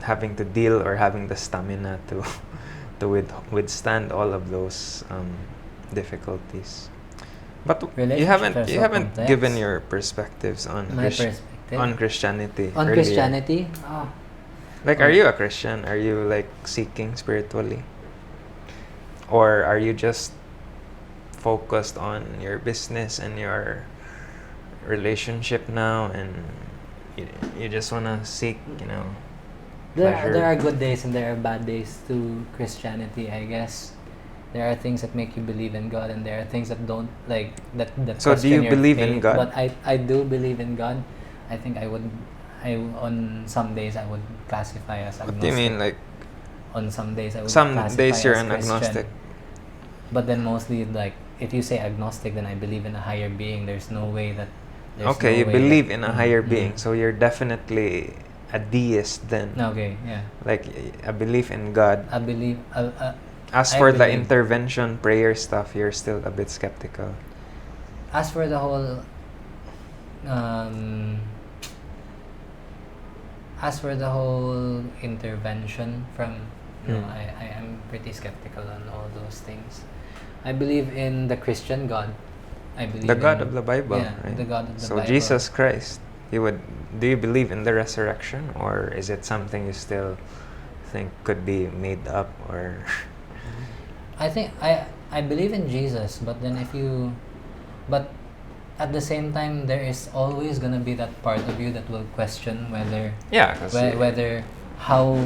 having to deal or having the stamina to withstand all of those difficulties. But you haven't complex. given your perspectives on on Christianity. On earlier. Christianity? Like, are you a Christian? Are you like seeking spiritually? Or are you just focused on your business and your relationship now, and you just want to seek, There are good days and there are bad days to Christianity, I guess. There are things that make you believe in God, and there are things that don't, like that So do you believe in God? But I do believe in God. I think on some days I would classify as agnostic. What do you mean, like? On some days I would Some classify days you're as an Christian. agnostic. But then mostly, like, if you say agnostic, then I believe in a higher being. There's no way that... Okay, you believe in a higher being, so you're definitely a deist then. Okay, yeah. Like a belief in God. I believe... As I for the believe- intervention prayer stuff, you're still a bit skeptical. As for the whole... as for the whole intervention from... No, I am pretty skeptical on all those things. I believe in the Christian God. I believe The God in, of the Bible, yeah, right? the God of the So Bible. Jesus Christ, do you believe in the resurrection, or is it something you still think could be made up, or? I think I believe in Jesus, but then but at the same time, there is always gonna be that part of you that will question whether whether how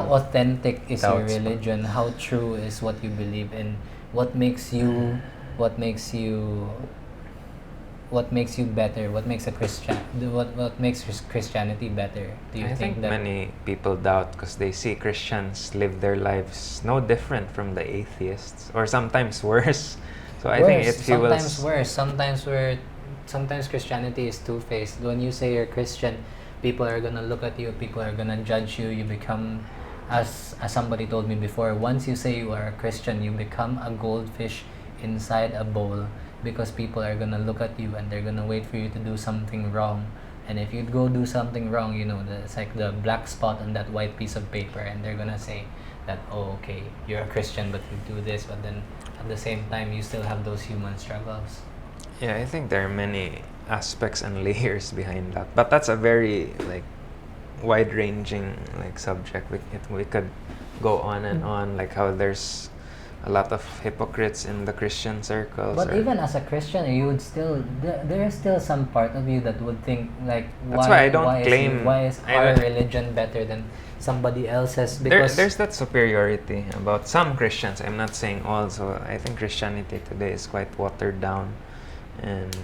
authentic is your religion, how true is what you believe in, what makes you better, what makes what makes Christianity better. Do you I think that many people doubt because they see Christians live their lives no different from the atheists, or sometimes worse. So I think it fuels... Sometimes worse. Sometimes Christianity is two-faced. When you say you're Christian, people are gonna look at you. People are gonna judge you. You become, as somebody told me before, once you say you are a Christian, you become a goldfish inside a bowl, because people are gonna look at you and they're gonna wait for you to do something wrong. And if you go do something wrong, it's like the black spot on that white piece of paper, and they're gonna say that, oh, okay, you're a Christian, but you do this, but then at the same time, you still have those human struggles. Yeah, I think there are many aspects and layers behind that, but that's a very wide-ranging subject. We could go on and on, like how there's a lot of hypocrites in the Christian circles. But or- even as a Christian, you would still there is still some part of you that would think like That's why I don't claim- why is I our don't- religion better than somebody else's? Because there's that superiority about some Christians. I'm not saying all. So I think Christianity today is quite watered down, and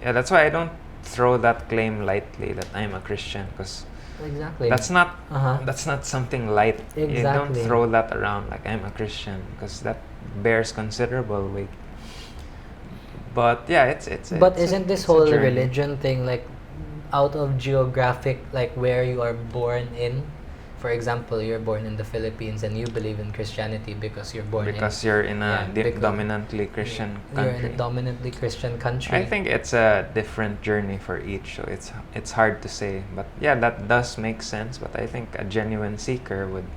yeah, that's why I don't throw that claim lightly that I'm a Christian, because exactly that's not uh-huh. that's not something light. You don't Exactly. throw that around like I'm a Christian, because that bears considerable weight. But yeah, it's But it's isn't this it's a whole journey. religion thing like out of geographic, like where you are born in? For example, you're born in the Philippines and you believe in Christianity because you're born Because you're in a Yeah, because dominantly Christian you're country. in a dominantly Christian country. I think it's a different journey for each, so it's hard to say. But yeah, that does make sense. But I think a genuine seeker would.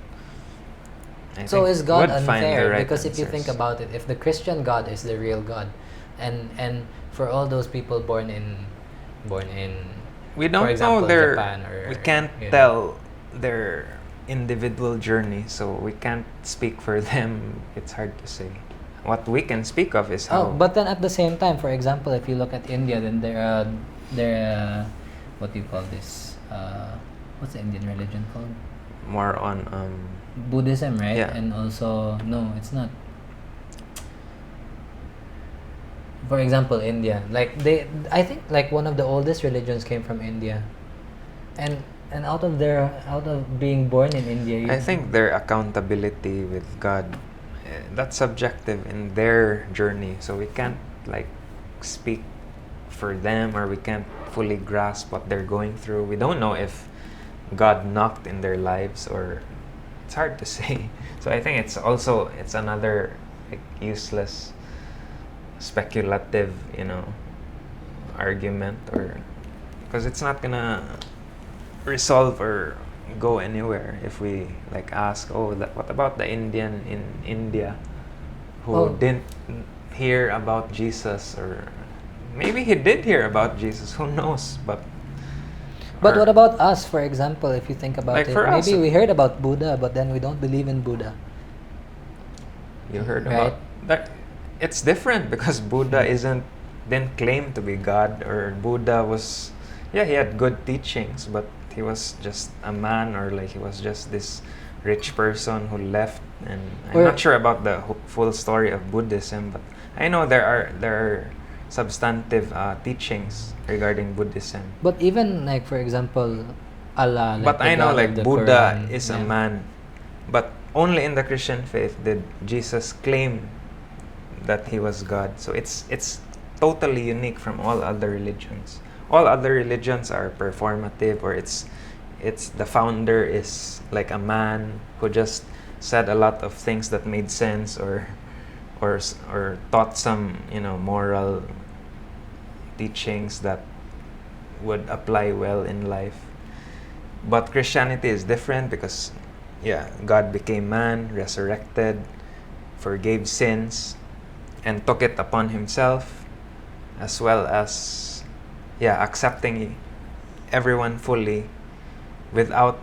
So is God would find the unfair? right Because if you think answers. about it, if the Christian God is the real God, and for all those people born in We don't for example, know their. Japan or We can't you know. tell their individual journey, so we can't speak for them. It's hard to say. What we can speak of is how. Oh, but then at the same time, for example, if you look at India, then there what do you call this? What's the Indian religion called? more on Buddhism, right? Yeah. And also, no, it's not. For example, India, I think like one of the oldest religions came from India, and out of being born in India, I think their accountability with God, that's subjective in their journey. So we can't like speak for them, or we can't fully grasp what they're going through. We don't know if God knocked in their lives, or it's hard to say. So I think it's another like useless speculative, argument, or because it's not gonna resolve or go anywhere if we like ask, what about the Indian in India who Oh. didn't hear about Jesus, or maybe he did hear about Jesus, who knows? But or- what about us, for example, if you think about Like it? for us, Maybe we heard about Buddha, but then we don't believe in Buddha. you heard Right. about that? It's different because Buddha didn't claim to be God, or Buddha was, he had good teachings, but he was just a man, or like he was just this rich person who left. And I'm Or- not sure about the full story of Buddhism, but I know there are substantive teachings regarding Buddhism. But even like, for example, Allah. But the I know God of like the Buddha Quran, is a yeah. man, but only in the Christian faith did Jesus claim that he was God. So it's totally unique from all other religions. All other religions are performative, or it's the founder is like a man who just said a lot of things that made sense, or taught some moral teachings that would apply well in life. But Christianity is different because God became man, resurrected, forgave sins, and took it upon himself, as well as accepting everyone fully without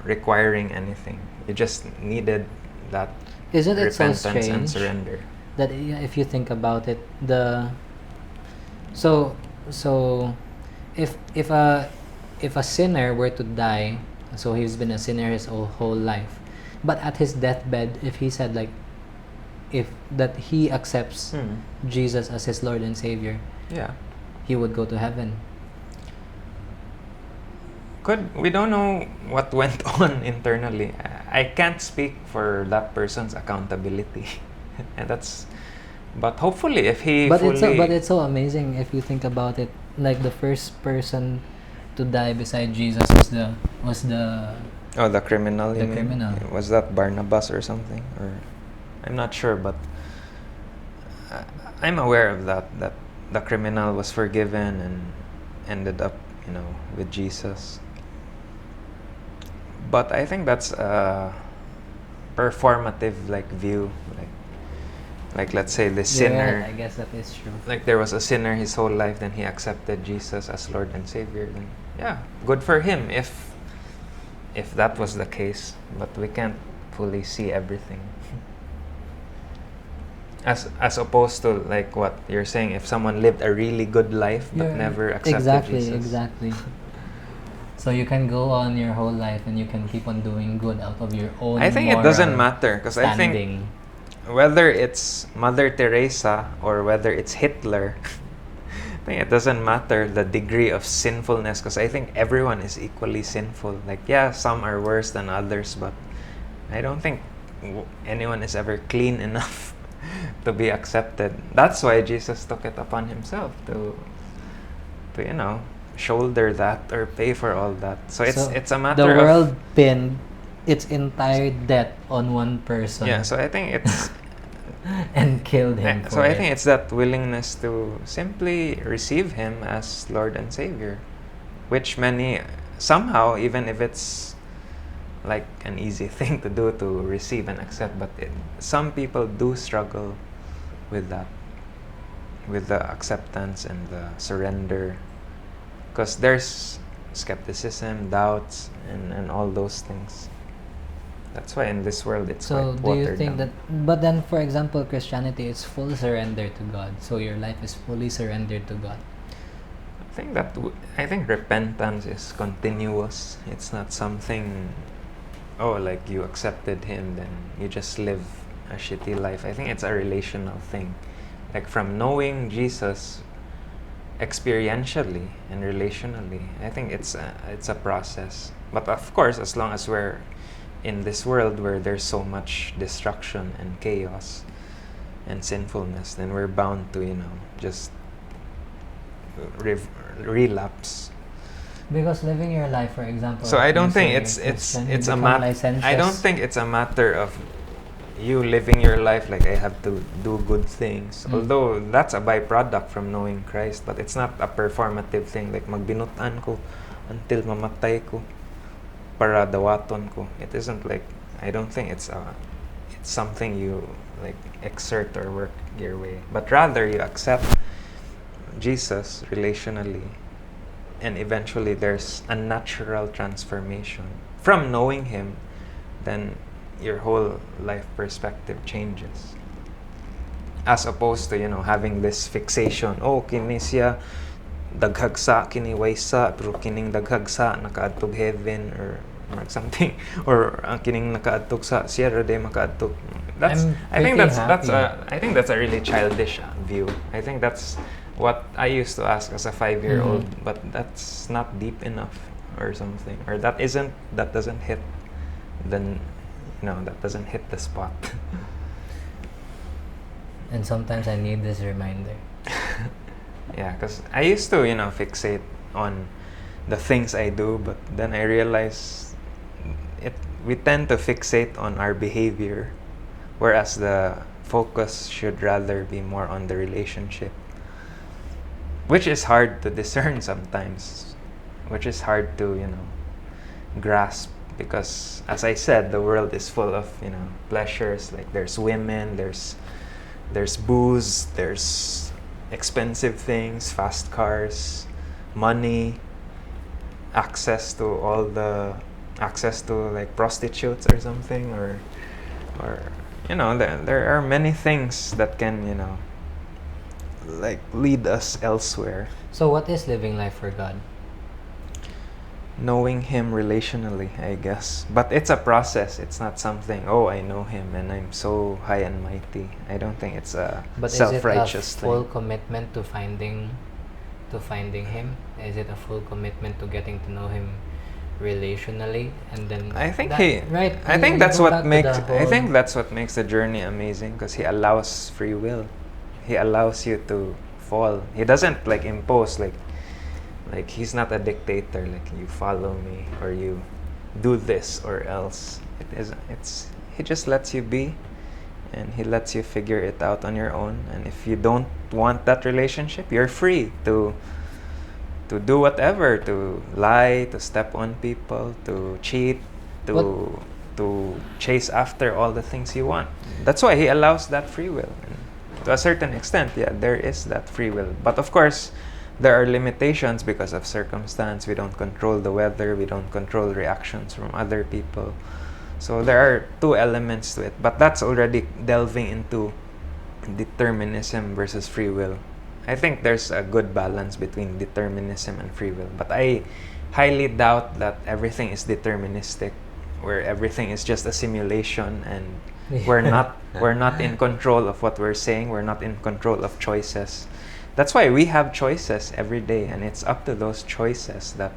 requiring anything. You just needed that Isn't it so repentance and strange surrender. that if you think about it, so if a sinner were to die, so he's been a sinner his whole life, but at his deathbed, if he said like, if that he accepts Jesus as his Lord and Savior, Yeah. he would go to heaven. We don't know what went on internally. I can't speak for that person's accountability. And but hopefully if he But fully it's so amazing if you think about it. Like the first person to die beside Jesus was the the criminal. The criminal. Was that Barnabas or something? Or I'm not sure, but I'm aware of that the criminal was forgiven and ended up, with Jesus. But I think that's a performative view, like let's say the You're sinner. right, I guess that is true. Like there was a sinner his whole life, then he accepted Jesus as Lord and Savior. Then good for him if that was the case. But we can't fully see everything. As opposed to like what you're saying, if someone lived a really good life but You're- never accepted exactly, Jesus. exactly. So you can go on your whole life and you can keep on doing good out of your own. I think it doesn't matter because I think standing. whether it's Mother Teresa or whether it's Hitler, I think it doesn't matter the degree of sinfulness because I think everyone is equally sinful. Like, yeah, some are worse than others, but I don't think anyone is ever clean enough to be accepted. That's why Jesus took it upon himself to shoulder that or pay for all that. So it's a matter the world of pinned its entire debt on one person. yeah. So I think it's and killed him. so I think it's that willingness to simply receive him as Lord and Savior, which many somehow, even if it's like an easy thing to do to receive and accept, but some people do struggle with that, with the acceptance and the surrender, because there's skepticism, doubts, and all those things. That's why in this world it's so quite do you watered think down. that, but then for example Christianity is full surrender to God, so your life is fully surrendered to God? I think repentance is continuous. It's not something, oh, like you accepted him, then you just live a shitty life. I think it's a relational thing. Like from knowing Jesus experientially and relationally, I think it's a process. But of course, as long as we're in this world where there's so much destruction and chaos and sinfulness, then we're bound to just relapse. Because living your life, for example, So I don't you say think you're it's Christian, you it's a become matter. licentious. I don't think it's a matter of you living your life like I have to do good things. Although that's a byproduct from knowing Christ, but it's not a performative thing like magbinutan ko until mamatay ko para dawaton ko. It isn't like, I don't think it's something you like exert or work your way, but rather you accept Jesus relationally, and eventually there's a natural transformation from knowing him. Then your whole life perspective changes, as opposed to having this fixation, oh kini siya daghagsa, kini waysa, pero kining daghagsa nakaadtog heaven or something, or ang kining nakaadtog sa siya ra day makaadtog. I think that's a really childish view. I think that's what I used to ask as a 5-year-old, but that's not deep enough or something, or that doesn't hit that doesn't hit the spot. And sometimes I need this reminder. Yeah, because I used to fixate on the things I do, but then I realized we tend to fixate on our behavior, whereas the focus should rather be more on the relationship, which is hard to discern sometimes, which is hard to grasp, because as I said, the world is full of pleasures. Like there's women, there's booze, there's expensive things, fast cars, money, access to like prostitutes or something, or there are many things that can like lead us elsewhere. So what is living life for God? Knowing him relationally, I guess, but it's a process. It's not something, oh, I know him and I'm so high and mighty. I don't think it's a self-righteous Is it a full thing. commitment to finding him? Is it a full commitment to getting to know him relationally? And then I think that's what makes the journey amazing, because he allows free will. He allows you to fall. He doesn't like impose, like he's not a dictator, like you follow me or you do this or else. He just lets you be, and he lets you figure it out on your own. And if you don't want that relationship, you're free to do whatever, to lie, to step on people, to cheat, to chase after all the things you want. That's why he allows that free will. And to a certain extent, yeah, there is that free will. But of course, there are limitations because of circumstance. We don't control the weather. We don't control reactions from other people. So there are two elements to it. But that's already delving into determinism versus free will. I think there's a good balance between determinism and free will, but I highly doubt that everything is deterministic, where everything is just a simulation and we're not in control of what we're saying, we're not in control of choices. That's why we have choices every day, and it's up to those choices that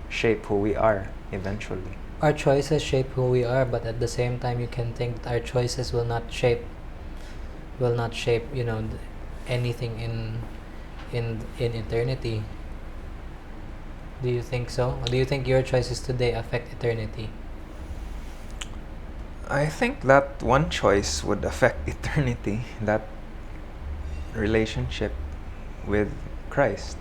shape who we are eventually. Our choices shape who we are, but at the same time, you can think that our choices will not shape, anything in eternity. Do you think so? Or do you think your choices today affect eternity? I think that one choice would affect eternity, that relationship with Christ.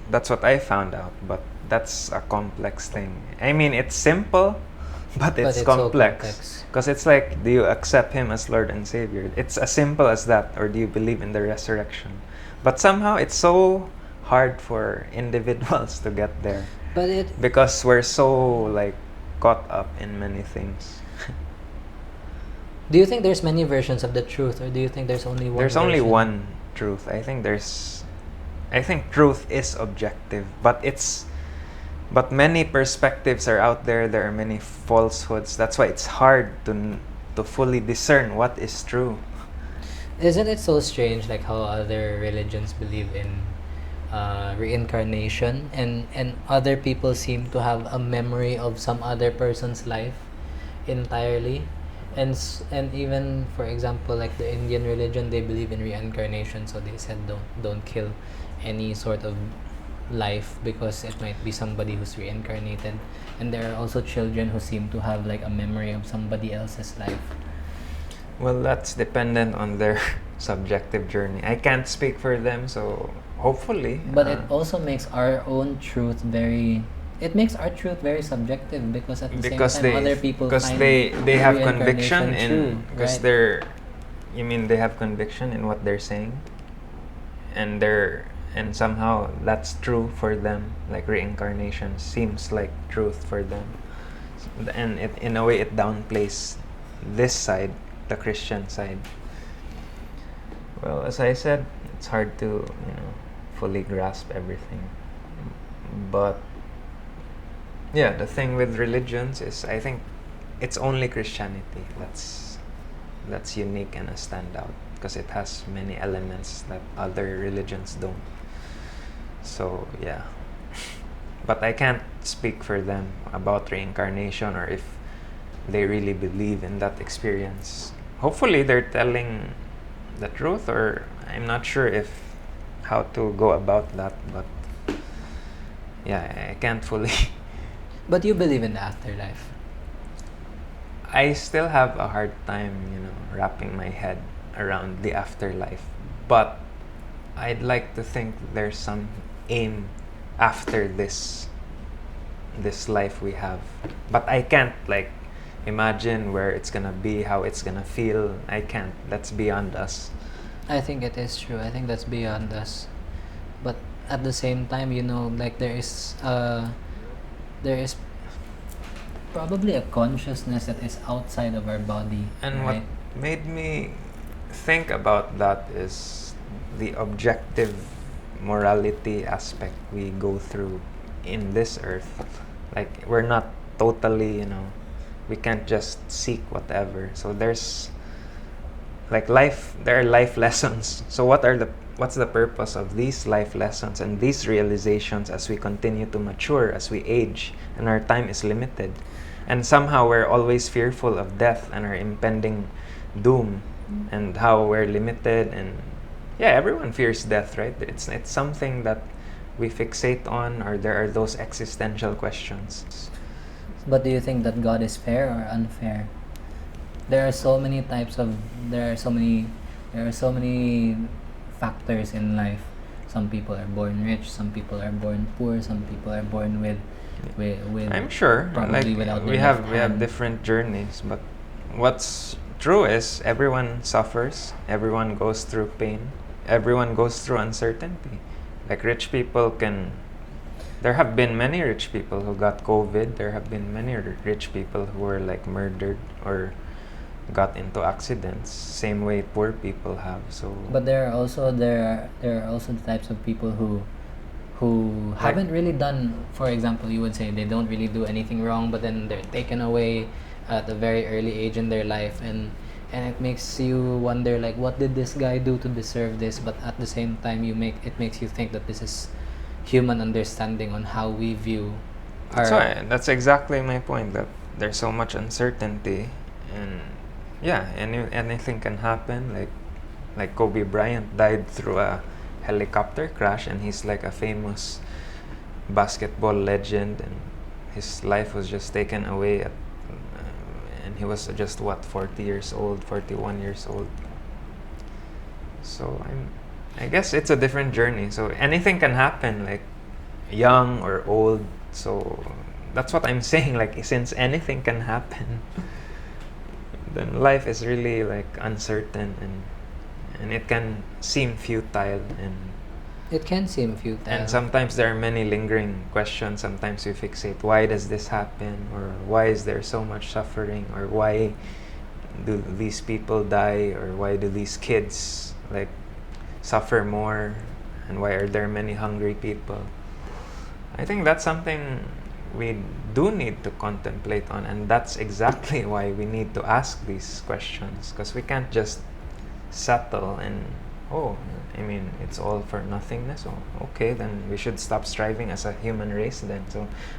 That's what I found out, but that's a complex thing. I mean, it's simple, but it's so complex. Because it's like, do you accept Him as Lord and Savior? It's as simple as that. Or do you believe in the resurrection? But somehow it's so hard for individuals to get there. Because we're so like caught up in many things. Do you think there's many versions of the truth, or do you think there's only one? There's only version? one truth. I think truth is objective, but many perspectives are out there. There are many falsehoods. That's why it's hard to fully discern what is true. Isn't it so strange, like how other religions believe in reincarnation, and other people seem to have a memory of some other person's life entirely, and even, for example, like the Indian religion, they believe in reincarnation, so they said don't kill any sort of life because it might be somebody who's reincarnated. And there are also children who seem to have like a memory of somebody else's life. Well, that's dependent on their subjective journey. I can't speak for them, so hopefully. But it also makes our own truth very. It makes our truth very subjective, because at the same time, other people find they have conviction reincarnation in, true, because right? they're, you mean they have conviction in what they're saying, and somehow that's true for them. Like reincarnation seems like truth for them, and in a way it downplays this side, the Christian side. Well, as I said, it's hard to fully grasp everything, but yeah, the thing with religions is, I think it's only Christianity that's unique and a standout, because it has many elements that other religions don't. So yeah, but I can't speak for them about reincarnation, or if they really believe in that experience. Hopefully they're telling the truth, or I'm not sure if how to go about that, but yeah, I can't fully. But you believe in the afterlife. I still have a hard time, wrapping my head around the afterlife, but I'd like to think there's some aim after this life we have. But I can't like imagine where it's gonna be, how it's gonna feel. I can't. That's beyond us. I think it is true. I think that's beyond us. But at the same time, like there is probably a consciousness that is outside of our body. And right? what made me think about that is the objective morality aspect we go through in this earth. Like, we're not totally, we can't just seek whatever. So there's like there are life lessons. So what's the purpose of these life lessons and these realizations as we continue to mature, as we age, and our time is limited? And somehow we're always fearful of death and our impending doom, and how we're limited. And yeah, everyone fears death, right? It's something that we fixate on, or there are those existential questions. But do you think that God is fair or unfair? There are so many factors in life. Some people are born rich, some people are born poor, some people are born with I'm sure, probably without we have different journeys, but what's true is everyone suffers, everyone goes through pain, everyone goes through uncertainty. Like rich people there have been many rich people who got COVID. There have been many rich people who were like murdered or got into accidents, same way poor people have. So But there are also the types of people who Like- haven't really done. For example, you would say they don't really do anything wrong, but then they're taken away at a very early age in their life, and it makes you wonder, like, what did this guy do to deserve this? But at the same time, it makes you think that this is human understanding on how we view our. that's exactly my point, that there's so much uncertainty, and yeah, anything can happen. Like Kobe Bryant died through a helicopter crash, and he's like a famous basketball legend, and his life was just taken away and he was just 40 years old, 41 years old. So I guess it's a different journey. So anything can happen, like young or old. So that's what I'm saying. Like, since anything can happen, then life is really like uncertain, and it can seem futile, It can seem futile. and sometimes there are many lingering questions. Sometimes we fixate, why does this happen, or why is there so much suffering, or why do these people die, or why do these kids like suffer more, and why are there many hungry people. I think that's something we do need to contemplate on, and that's exactly why we need to ask these questions, because we can't just settle and it's all for nothingness. Okay, then we should stop striving as a human race then.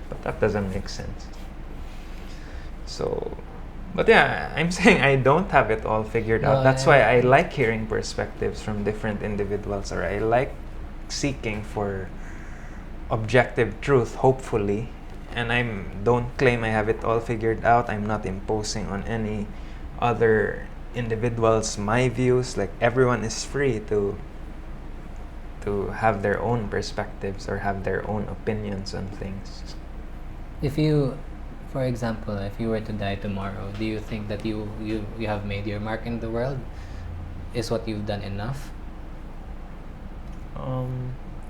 But that doesn't make sense. So, but yeah, I'm saying I don't have it all figured out. That's why I like hearing perspectives from different individuals, or I like seeking for objective truth, hopefully. And I don't claim I have it all figured out. I'm not imposing on any other individuals my views. Like, everyone is free to have their own perspectives or have their own opinions on things. If you, for example, if you were to die tomorrow, do you think that you have made your mark in the world? Is what you've done enough?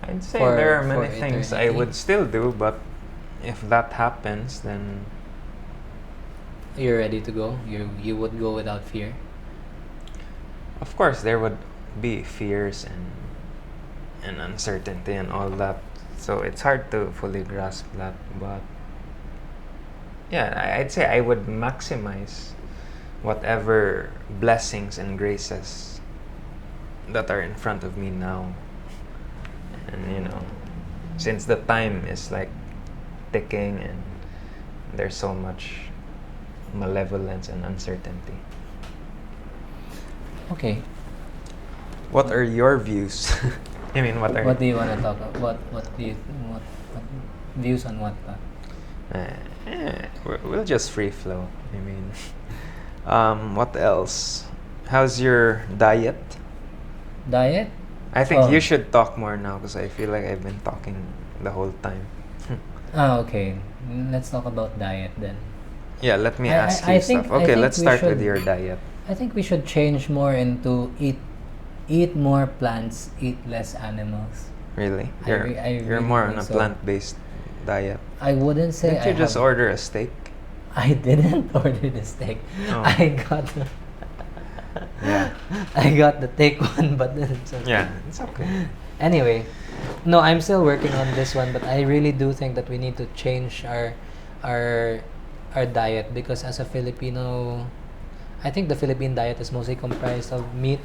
I'd say For- there are for many things I eternity? would still do, but if that happens, then You're ready to go? You would go without fear? of course there would be fears and uncertainty and all that. So it's hard to fully grasp that, but yeah, I'd say I would maximize whatever blessings and graces that are in front of me now. And since the time is like ticking, and there's so much malevolence and uncertainty. Okay. What are your views? What do you want to talk about? What views on what? We'll just free flow. What else? How's your diet? Diet? I think Oh. you should talk more now, because I feel like I've been talking the whole time. Okay. Let's talk about diet then. Yeah, let me I- ask I you think- stuff. I Okay, think let's we start with should- your diet. I think we should change more into eat more plants, eat less animals. Really? I You're, re- I you're really more on think a so. plant-based diet. I wouldn't say Didn't you just order a steak? I didn't order the steak. Oh. I got Yeah. I got the take one, but then it's okay. Yeah, it's okay. Anyway, no, I'm still working on this one, but I really do think that we need to change our diet, because as a Filipino, I think the Philippine diet is mostly comprised of meat,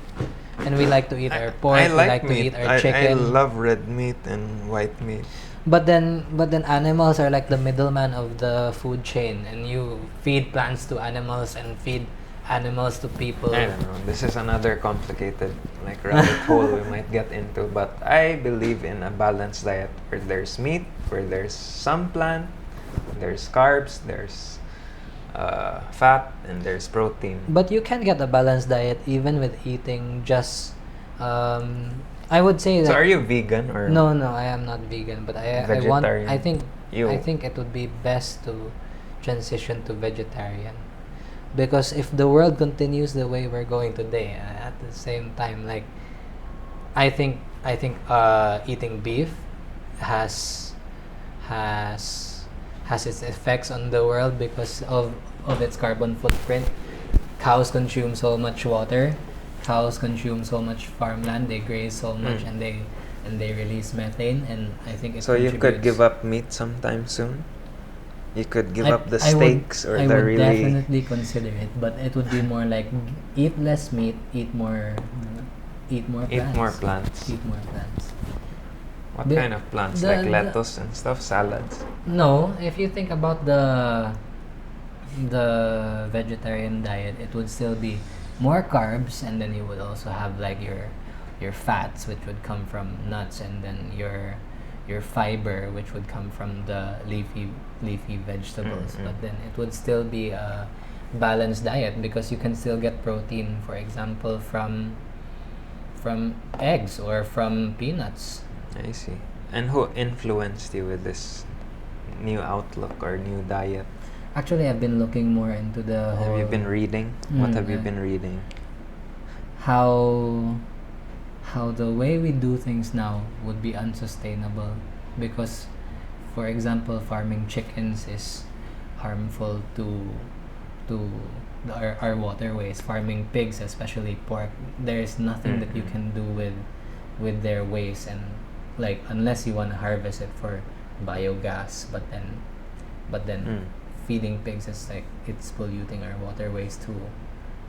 and we like to eat our pork, I we like like to meat. eat our chicken. I love red meat and white meat. But then animals are like the middleman of the food chain, and you feed plants to animals and feed animals to people. I don't know. This is another complicated rabbit hole we might get into. But I believe in a balanced diet where there's meat, where there's some plant, there's carbs, there's fat, and there's protein. But you can get a balanced diet even with eating just. I would say that. So are you vegan or No, I am not vegan, but I want. Vegetarian? I think You- I think it would be best to transition to vegetarian, because if the world continues the way we're going today, at the same time, like, I think eating beef has its effects on the world because of its carbon footprint. cows consume so much water, cows consume so much farmland, they graze so much, Mm. and they release methane, and I think it So you could contributes- give up meat sometime soon? You could give up the I steaks would, or I the would really... definitely consider it, but it would be more like eat less meat, eat more plants. Eat more plants. Eat more plants. What The- kind of plants? the- Like the- lettuce and stuff? Salads? No, if you think about the vegetarian diet, it would still be more carbs, and then you would also have like your fats, which would come from nuts, and then your fiber, which would come from the leafy vegetables. Mm-mm. But then it would still be a balanced diet because you can still get protein, for example, from eggs or from peanuts. I see. And who influenced you with this new outlook or new diet? Actually, I've been looking more into the Have you whole been reading? What have you yeah. been reading? how the way we do things now would be unsustainable because, for example, farming chickens is harmful to our waterways. Farming pigs, especially pork, there is nothing that you Mhm. can do with their waste, and like unless you want to harvest it for biogas, but then Mm. feeding pigs is like it's polluting our waterways too.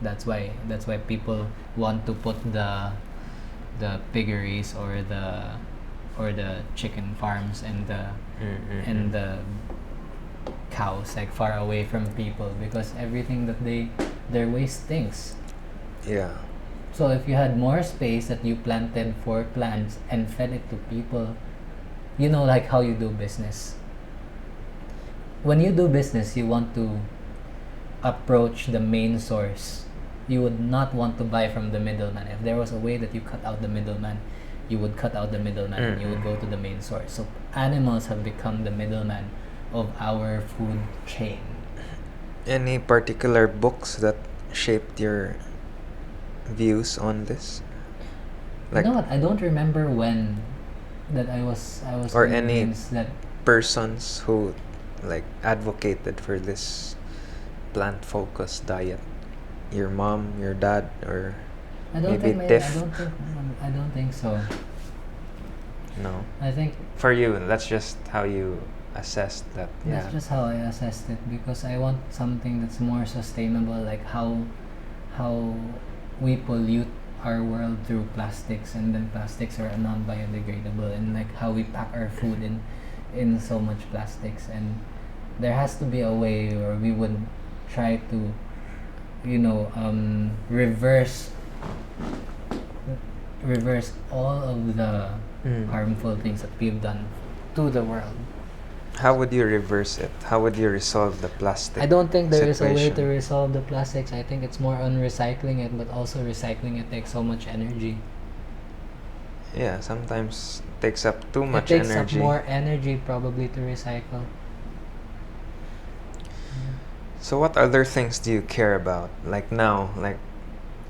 That's why people want to put the piggeries or the chicken farms and the cows like far away from people because everything that their waste stinks. Yeah. So if you had more space that you planted for plants and fed it to people, like how you do business. When you do business, you want to approach the main source. You would not want to buy from the middleman. If there was a way that you cut out the middleman, you would cut out the middleman and you would go to the main source. So animals have become the middleman of our food chain. Any particular books that shaped your views on this? You know what? I don't remember when that I was Or any convinced that persons who like advocated for this plant-focused diet? Your mom, your dad, or I don't maybe think Tiff? I don't think so. No. I think For you, that's just how you assessed that. that's Yeah. just how I assessed it because I want something that's more sustainable, like how we pollute our world through plastics, and then plastics are non-biodegradable, and like how we pack our food in so much plastics, and there has to be a way where we would try to reverse all of the harmful things that we've done to the world. How would you reverse it? How would you resolve the plastic I don't think there is a way to situation? resolve the plastics. I think it's more on recycling it, but also recycling it takes so much energy. Yeah, sometimes takes up too much it takes energy. up more energy probably to recycle. So what other things do you care about? Like now, like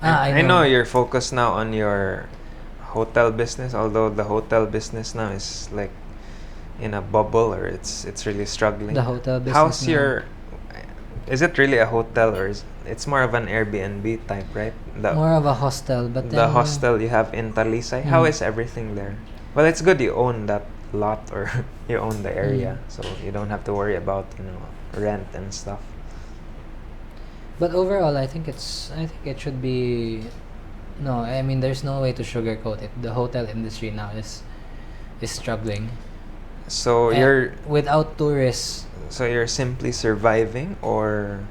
I know know. you're focused now on your hotel business, although the hotel business now is like in a bubble, or it's really struggling. The hotel business How's now. is it really a hotel, or it's more of an Airbnb type, right? More of a hostel, but The then hostel you have in Talisay. How Mm. is everything there? Well, it's good you own that lot, or you own the area, so you don't have to worry about rent and stuff. But overall, I think it should be. No, I mean there's no way to sugarcoat it. The hotel industry now is struggling. So And without tourists. so you're simply surviving, or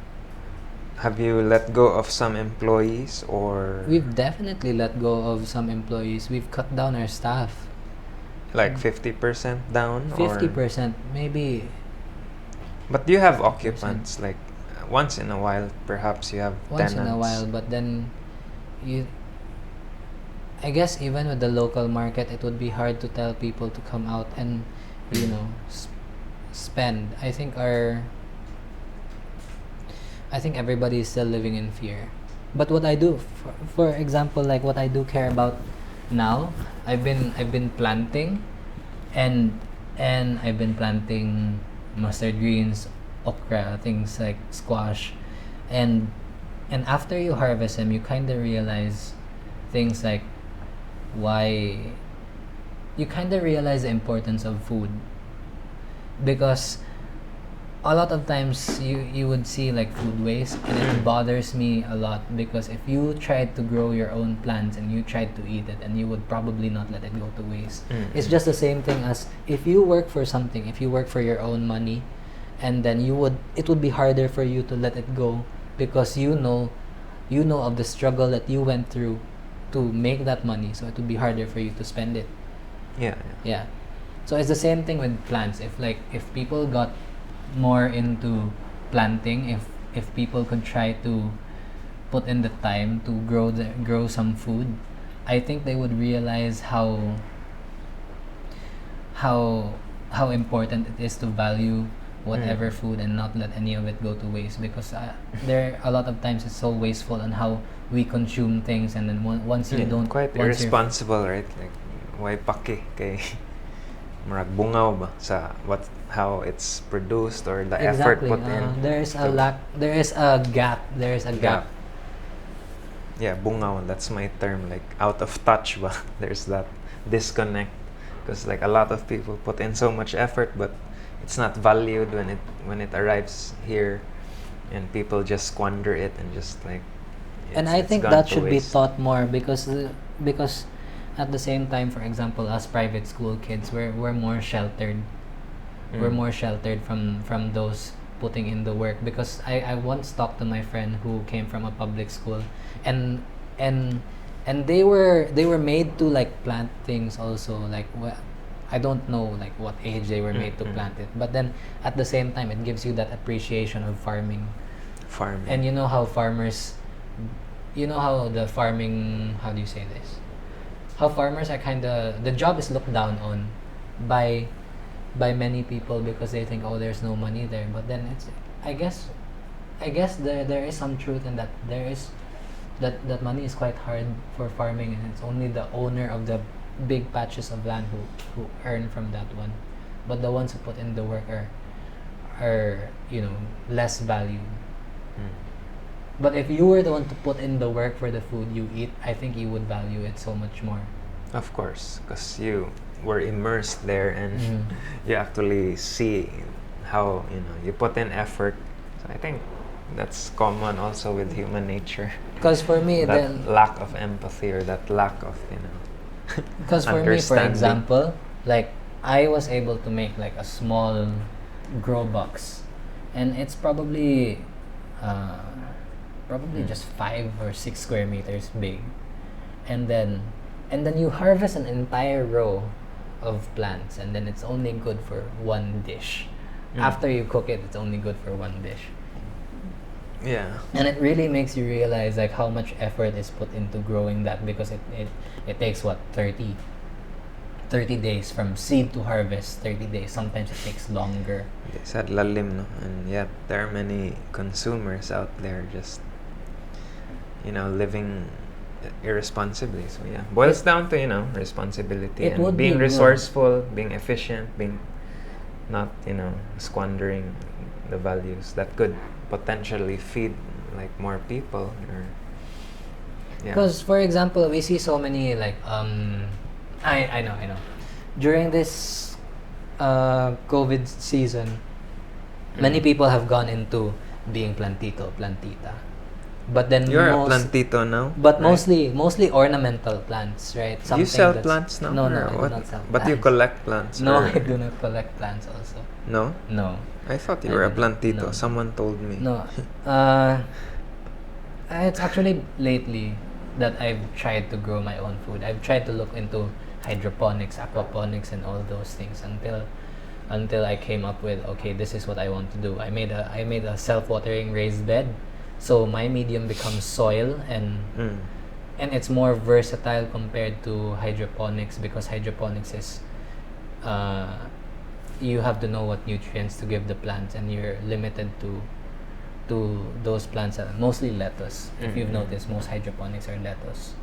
have you let go of some employees, or We've definitely let go of some employees. We've cut down our staff. like 50% down, 50%, maybe. But you have occupants, like once in a while, perhaps you have Once tenants. in a while, but then I guess even with the local market, it would be hard to tell people to come out and spend. I think everybody is still living in fear. But what I do, for example, like what I do care about now, I've been planting, and I've been planting mustard greens, okra, things like squash, and And after you harvest them, you kind of realize things like why you kind of realize the importance of food, because a lot of times you would see like food waste, and it bothers me a lot, because if you tried to grow your own plants and you tried to eat it, and you would probably not let it go to waste. It's just the same thing as if you work for something, if you work for your own money, and then it would be harder for you to let it go, because you know of the struggle that you went through to make that money, so it would be harder for you to spend it. Yeah. So it's the same thing with plants. If people got more into planting, if people could try to put in the time to grow some food, I think they would realize how important it is to value whatever food and not let any of it go to waste, because there a lot of times it's so wasteful on how we consume things, and then once you don't quite once irresponsible, right? Like why paki kay murag bungaw ba sa how it's produced or the effort exactly put in. there is a gap. Yeah, bungaw, that's my term, like out of touch ba. There's that disconnect, because like a lot of people put in so much effort, but it's not valued when it arrives here, and people just squander it and just like And I it's think gone that to should be waste. taught more, because at the same time, for example, us private school kids, we're more sheltered. We're more sheltered from those putting in the work, because I once talked to my friend who came from a public school, and and they were made to like plant things also, like I don't know like what age they were made to plant it, but then at the same time it gives you that appreciation of farming. And you know how the farming, how do you say this, how farmers are kind of, the job is looked down on by many people, because they think, oh, there's no money there. But then it's, I guess there is some truth in that. There is that money is quite hard for farming, and it's only the owner of the big patches of land who earn from that one, but the ones who put in the work are less valued. But if you were the one to put in the work for the food you eat, I think you would value it so much more. Of course, because you were immersed there, and you actually see how you put in effort. So I think that's common also with human nature. Because for me, that lack of empathy, or that lack of because for me, for understanding. example, like I was able to make like a small grow box, and it's probably just 5 or 6 square meters big, and then you harvest an entire row of plants, and then it's only good for one dish. After you cook it, it's only good for one dish. Yeah. And it really makes you realize like how much effort is put into growing that, because it takes what, 30 days from seed to harvest. 30 days, sometimes it takes longer. It's at lalim, no? And yet there are many consumers out there just living irresponsibly. So yeah, boils down to responsibility It would and be being good. resourceful, being efficient, being not squandering the values that could potentially feed like more people. Or Because for example, we see so many like I know during this COVID season, many people have gone into being plantito, plantita. But then You're a plantito now, but right? mostly ornamental plants, right? You sell that's- plants now? No, or I do what? not sell But you plants. collect plants? No, or- I do not collect plants also. No? No. I thought you I were a do not. plantito. No. Someone told me. No. It's actually lately that I've tried to grow my own food. I've tried to look into hydroponics, aquaponics, and all those things until I came up with, okay, this is what I want to do. I made a self-watering raised bed, so my medium becomes soil, and it's more versatile compared to hydroponics, because hydroponics is you have to know what nutrients to give the plants, and you're limited to those plants, mostly lettuce. If you've noticed, most hydroponics are lettuce.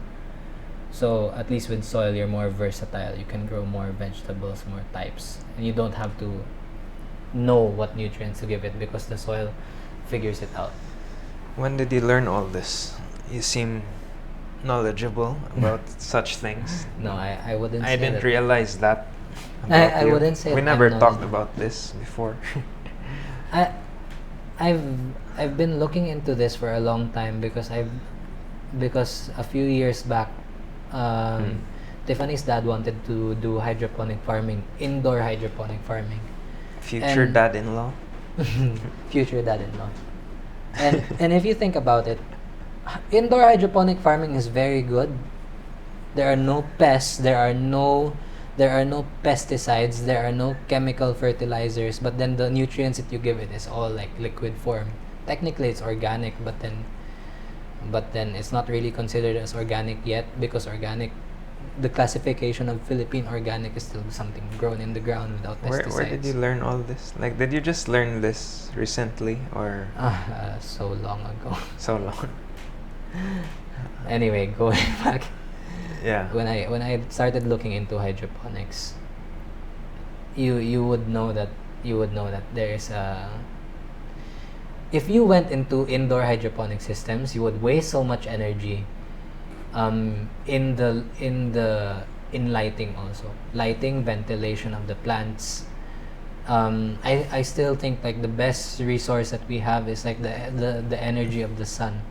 So at least with soil, you're more versatile. You can grow more vegetables, more types, and you don't have to know what nutrients to give it, because the soil figures it out. When did you learn all this? You seem knowledgeable about such things. No, I wouldn't I say didn't that. realize that about I you. wouldn't say we that never I'm talked knowledgeable. about this before. I I've I've been looking into this for a long time because a few years back, Hmm. Tiffany's dad wanted to do hydroponic farming, indoor hydroponic farming. Future And- dad-in-law. Future dad-in-law. And if you think about it, indoor hydroponic farming is very good. There are no pests, there are no pesticides, there are no chemical fertilizers, but then the nutrients that you give it is all like liquid form. Technically it's organic, but then it's not really considered as organic yet, because organic, the classification of Philippine organic is still something grown in the ground without pesticides. Where did you learn all this? Like, did you just learn this recently or So long ago. so long? Anyway, going back, Yeah. when I started looking into hydroponics, you would know that there is a, if you went into indoor hydroponic systems, you would waste so much energy in lighting, also lighting, ventilation of the plants. I still think like the best resource that we have is like the energy of the sun.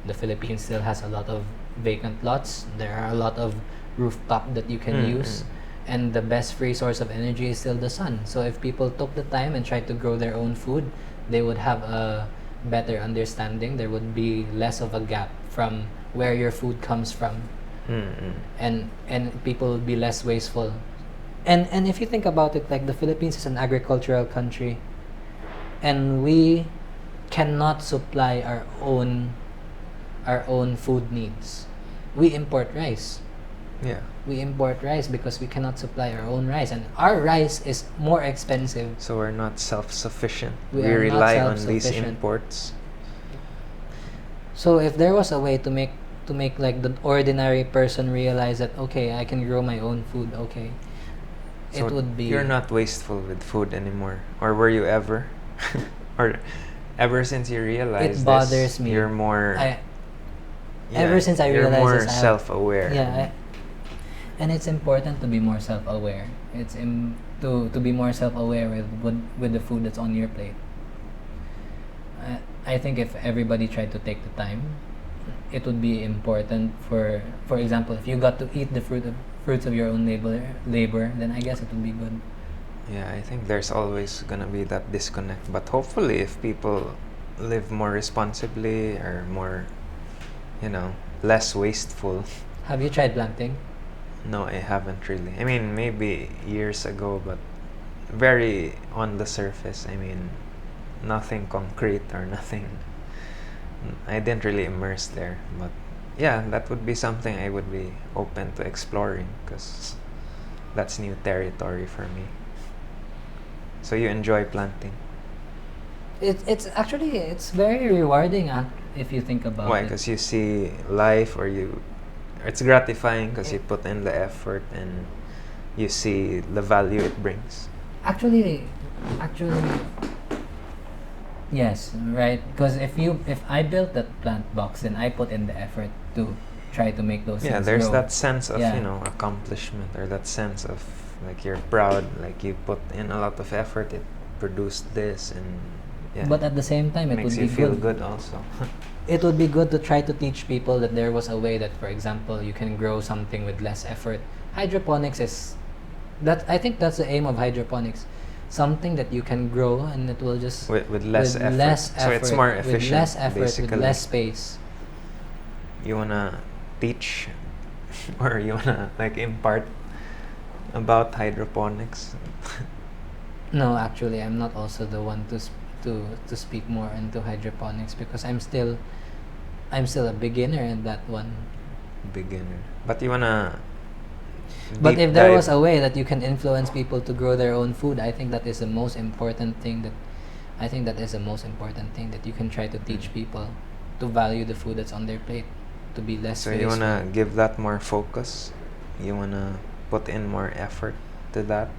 The Philippines still has a lot of vacant lots. There are a lot of rooftop that you can use, and the best free source of energy is still the sun. So if people took the time and tried to grow their own food, they would have a better understanding. There would be less of a gap from where your food comes from, and people would be less wasteful. And if you think about it, like the Philippines is an agricultural country, and we cannot supply our own food needs. We import rice. Yeah. We import rice because we cannot supply our own rice, and our rice is more expensive. So we're not self-sufficient. We We are not rely on these self-sufficient. imports. So if there was a way to make like the ordinary person realize that, okay, I can grow my own food, okay, So it would be. you're not wasteful with food anymore, or were you ever? Or ever since you realized It bothers this, me. you're more. Ever since I you're realized more this, I have- self-aware. And it's important to be more self-aware. It's to be more self-aware with the food that's on your plate. I think if everybody tried to take the time, it would be important. For example, if you got to eat the fruits of your own labor, then I guess it would be good. Yeah, I think there's always gonna be that disconnect. But hopefully, if people live more responsibly or more, less wasteful. Have you tried planting? No, I haven't really. I mean, maybe years ago, but very on the surface. I mean, nothing concrete or nothing. I didn't really immerse there. But yeah, that would be something I would be open to exploring, because that's new territory for me. So you enjoy planting? It's actually it's very rewarding, if you think about Why? it. Because you see life, or it's gratifying because you put in the effort and you see the value it brings. Actually, yes, right. Because if I built that plant box, then I put in the effort to try to make those Yeah, things there's grow. that sense of accomplishment, or that sense of like you're proud, like you put in a lot of effort, it produced this, and But at the same time, it makes would you be feel good. good also. It would be good to try to teach people that there was a way that, for example, you can grow something with less effort. Hydroponics is that. I think that's the aim of hydroponics. Something that you can grow and it will just with less effort. So it's more efficient, with less effort, basically. with less space. You wanna teach or you wanna like impart about hydroponics? No, actually, I'm not also the one to speak more into hydroponics, because I'm still a beginner in that one. Beginner. But you wanna But deep if there dive- was a way that you can influence people to grow their own food, I think that is the most important thing that you can try to teach people, to value the food that's on their plate, to be less So wasteful. you wanna give that more focus? You wanna put in more effort to that?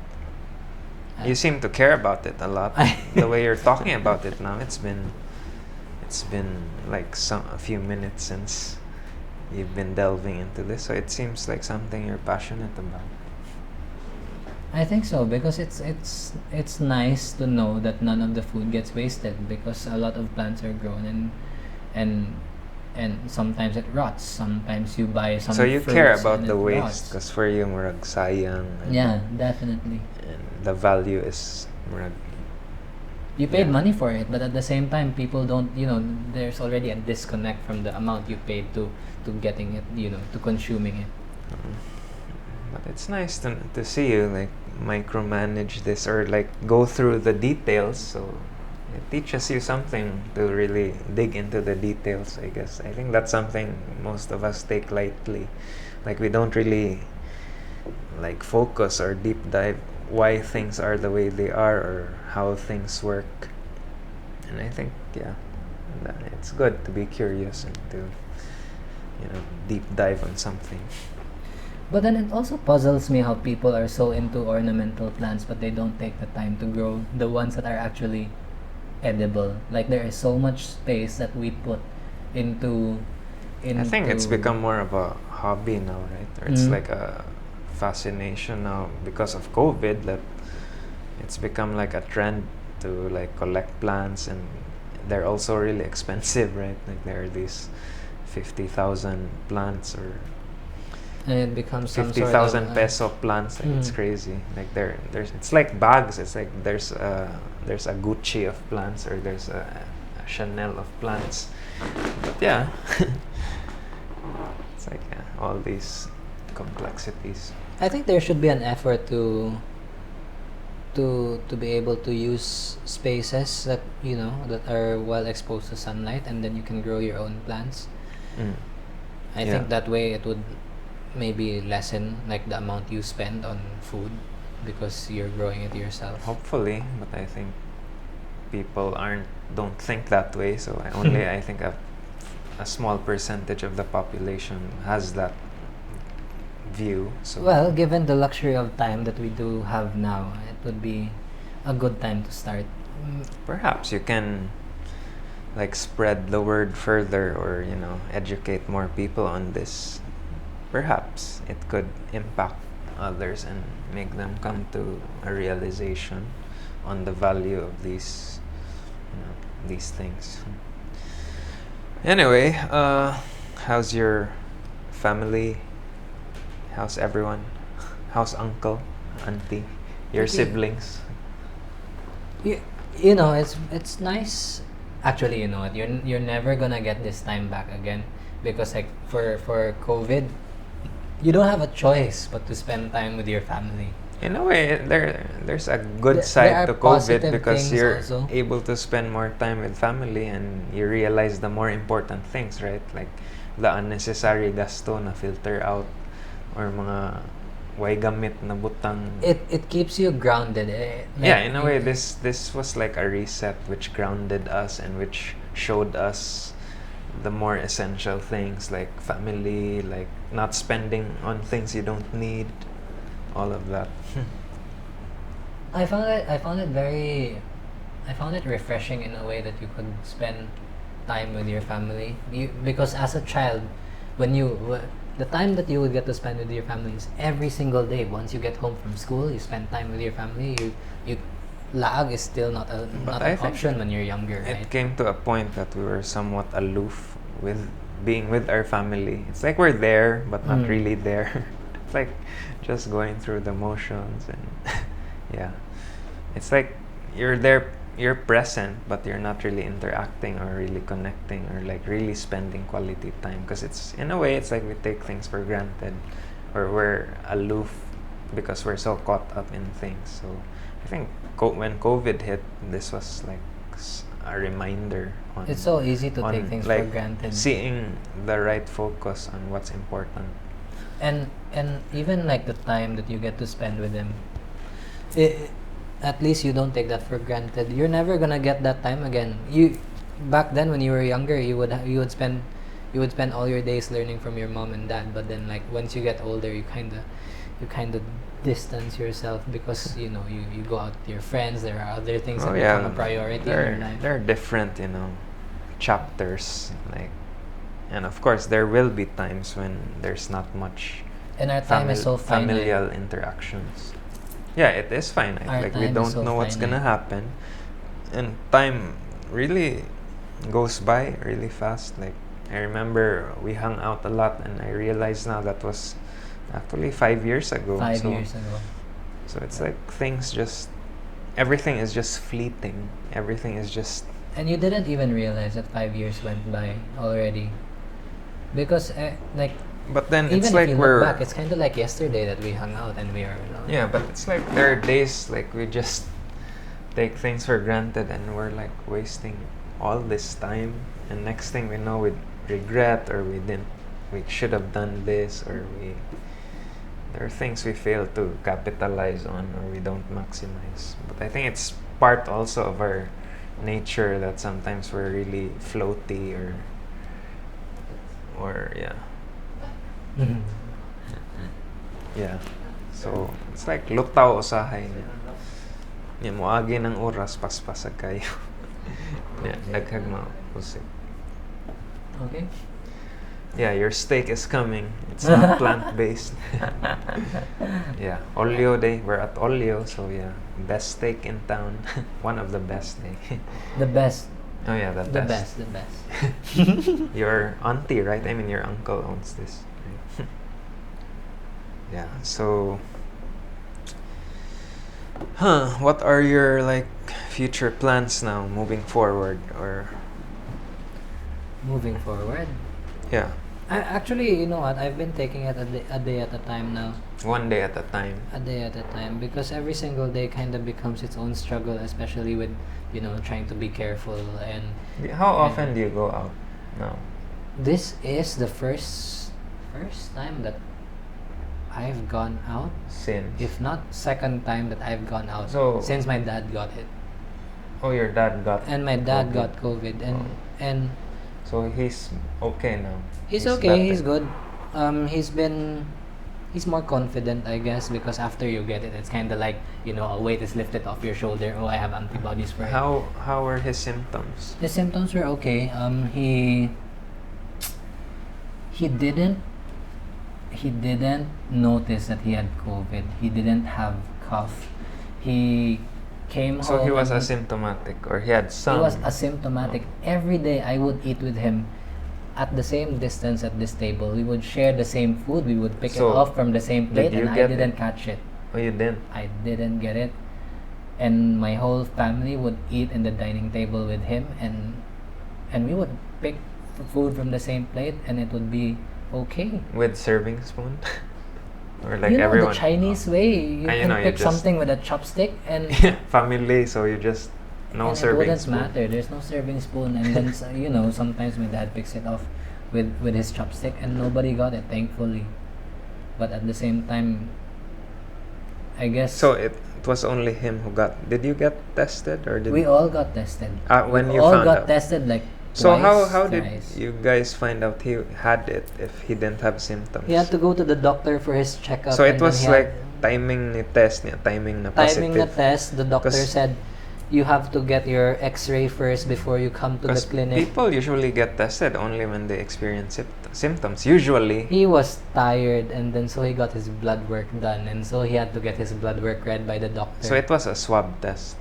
You seem to care about it a lot. The way you're talking about it now, it's it's been like a few minutes since you've been delving into this, so it seems like something you're passionate about. I think so, because it's nice to know that none of the food gets wasted, because a lot of plants are grown and and sometimes it rots. Sometimes you buy some So you care fruits about and the it waste, rots. because for you, murag sayang. Yeah, definitely. And the value is murag. You paid Yeah. money for it, but at the same time, people don't. There's already a disconnect from the amount you paid to getting it. To consuming it. But it's nice to see you like micromanage this or like go through the details. So it teaches you something to really dig into the details, I guess. I think that's something most of us take lightly. Like we don't really like focus or deep dive why things are the way they are or how things work. And I think that it's good to be curious and to deep dive on something. But then it also puzzles me how people are so into ornamental plants, but they don't take the time to grow the ones that are actually edible. Like there is so much space that we put into. I think it's become more of a hobby now, right? Or it's like a fascination now because of COVID that it's become like a trend to like collect plants, and they're also really expensive, right? Like there are these 50,000 plants or and it becomes some 50,000 sort of, peso plants. Like it's crazy. Like there's it's like bags. It's like there's a Gucci of plants or there's a Chanel of plants. But yeah, it's like all these complexities. I think there should be an effort to be able to use spaces that that are well exposed to sunlight, and then you can grow your own plants. I think that way it would maybe lessen like the amount you spend on food because you're growing it yourself. Hopefully, but I think people don't think that way. So I think a small percentage of the population has that view. So Well, given the luxury of time that we do have now, it would be a good time to start. perhaps you can like spread the word further or educate more people on this. Perhaps it could impact others and make them come to a realization on the value of these things. Anyway, how's your family? How's everyone? How's uncle, auntie, your Okay. siblings? It's nice. Actually, you know what? You're never gonna get this time back again, because like for COVID, you don't have a choice but to spend time with your family. In a way, there's a good There side are to COVID positive because things you're also. able to spend more time with family and you realize the more important things, right? Like the unnecessary gasto na filter out or mga way gamit na butang. It keeps you grounded. Yeah, in a way, this was like a reset which grounded us and which showed us the more essential things like family, like not spending on things you don't need, all of that. I found it refreshing in a way that you could spend time with your family. Because as a child, the time that you would get to spend with your family is every single day. Once you get home from school, you spend time with your family. You laag is still not But an I think option when you're younger, right? It came to a point that we were somewhat aloof with being with our family. It's like we're there, but not really there. It's like just going through the motions and yeah. It's like you're there, you're present, but you're not really interacting or really connecting or like really spending quality time. Because it's, in a way, it's like we take things for granted or we're aloof because we're so caught up in things. So I think when COVID hit, this was like a reminder on It's so easy to take things for like granted. seeing the right focus on what's important. And even like the time that you get to spend with them, at least you don't take that for granted. You're never gonna get that time again. Back then when you were younger, you would spend all your days learning from your mom and dad. But then like once you get older, you kind of distance yourself because you go out with your friends. There are other things that become a priority in your life. They're different, chapters, like, and of course there will be times when there's not much And our time is so finite. familial interactions. Yeah, it is finite. Our Like we time is don't so know what's gonna finite. happen, and time really goes by really fast. Like I remember we hung out a lot, and I realize now that was actually 5 years ago. 5 years ago. So it's like everything is just fleeting. Everything is just And you didn't even realize that 5 years went by already. Because, like, But then even it's if like you we're look back, it's kind of like yesterday that we hung out and we are alone. yeah, but it's like there are days like we just take things for granted and we're like wasting all this time, and next thing we know we regret, or we should have done this, or there are things we fail to capitalize on, or we don't maximize. But I think it's part also of our nature that sometimes we're really floaty, or yeah. Yeah. So, it's like lutaw usahay niya. Niya moagi ng oras paspasag kayo. Yeah, daghag mausik. Okay. Yeah, your steak is coming. It's not plant-based. Yeah, Olio Day. We're at Olio, so yeah, best steak in town. One of the best. The best. Oh yeah, the best. The best. Your auntie, right? I mean, your uncle owns this. Right? Yeah. So, what are your like future plans now, moving forward, or Moving forward. yeah, Actually, you know what? I've been taking it a day at a time now. one day at a time. A day at a time, because every single day kind of becomes its own struggle, especially with, trying to be careful. And How often do you go out now? this is the first time that I've gone out, Since if not second time that I've gone out So- since my dad got it. oh, your dad got And my dad COVID. got COVID, Oh. and So he's okay now. he's okay. better. He's good. He's more confident, I guess, because after you get it, it's kind of like, a weight is lifted off your shoulder. Oh, I have antibodies for it. How were his symptoms? The symptoms were okay. He didn't notice that he had COVID. He didn't have cough. He came So home. he was and asymptomatic, or he had some. He was asymptomatic. Every day I would eat with him at the same distance at this table. We would share the same food. We would pick it So, off from the same plate, did you and I get didn't it? catch it. Oh, you didn't. I didn't get it. And my whole family would eat in the dining table with him, and we would pick food from the same plate, and it would be okay. With serving spoon, or like You know, everyone. the Chinese way, you Ah, you can know, you pick just- something with a chopstick, and Family, so you just no and it serving wouldn't spoon. matter. There's no serving spoon, and then sometimes my dad picks it off with his chopstick, and nobody got it, thankfully. But at the same time, I guess So it was only him who got. Did you get tested, or did we all got tested. when we you all found got out? tested like So twice, how did thrice. you guys find out he had it if he didn't have symptoms? He had to go to the doctor for his checkup. So and it then was he like had timing ni test niya, timing na positive. timing the test. The doctor 'Cause- said you have to get your X-ray first before you come to the Because clinic. people usually get tested only when they experience symptoms. Usually, He was tired, and then so he got his blood work done, and so he had to get his blood work read by the doctor. so it was a swab test.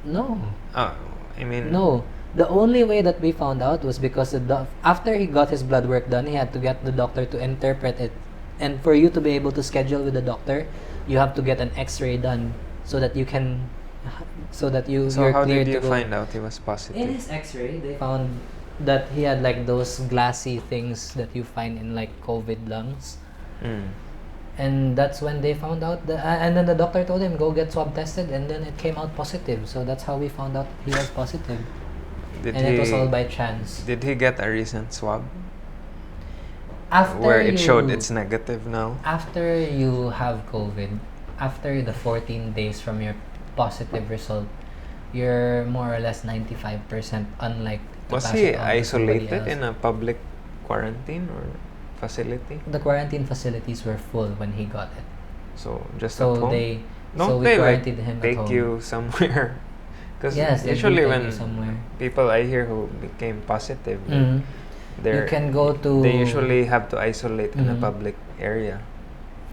No, Oh, I mean, no. The only way that we found out was because after he got his blood work done, he had to get the doctor to interpret it, and for you to be able to schedule with the doctor, you have to get an X-ray done so that you can, So you're how cleared did you to go. find out he was In positive? his X-ray, they found that he had like those glassy things that you find in like COVID lungs. Mm. And that's when they found out and then the doctor told him go get swab tested, and then it came out positive. So that's how we found out he was positive. Did And he it was all by chance. did he get a recent swab After where it showed you- it's negative now? After you have COVID, after the 14 days from your positive result, you're more or less 95% unlike to Was pass he it on to somebody isolated else. in a public quarantine or facility? The quarantine facilities were full when he got it. So just So at home? they Don't so we they like quarantined him at take home. you somewhere? Because Yes, they do usually take when you somewhere. people I hear who became positive, like, Mhm. You can go to. they usually have to isolate in a Mhm. public area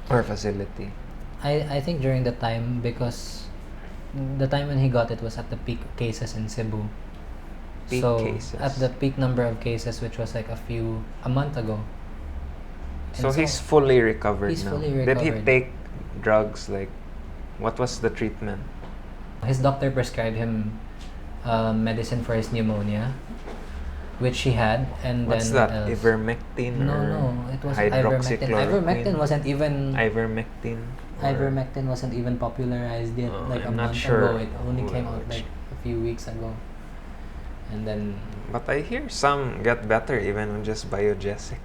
or facility. I think during the time, because the time when he got it was at the peak cases in Cebu. Peak So cases. at the peak number of cases, which was like a month ago. So And he's fully recovered he's now. fully Did he recovered. take drugs? Like, what was the treatment? His doctor prescribed him medicine for his pneumonia, which he had, and What's then that? else? Ivermectin No, or no, it wasn't ivermectin. hydroxychloroquine? Ivermectin or- Ivermectin wasn't even popularized yet. Oh, Like a I'm not month sure ago, it only came out which- like a few weeks ago. And then But I hear some get better even with just biogesic.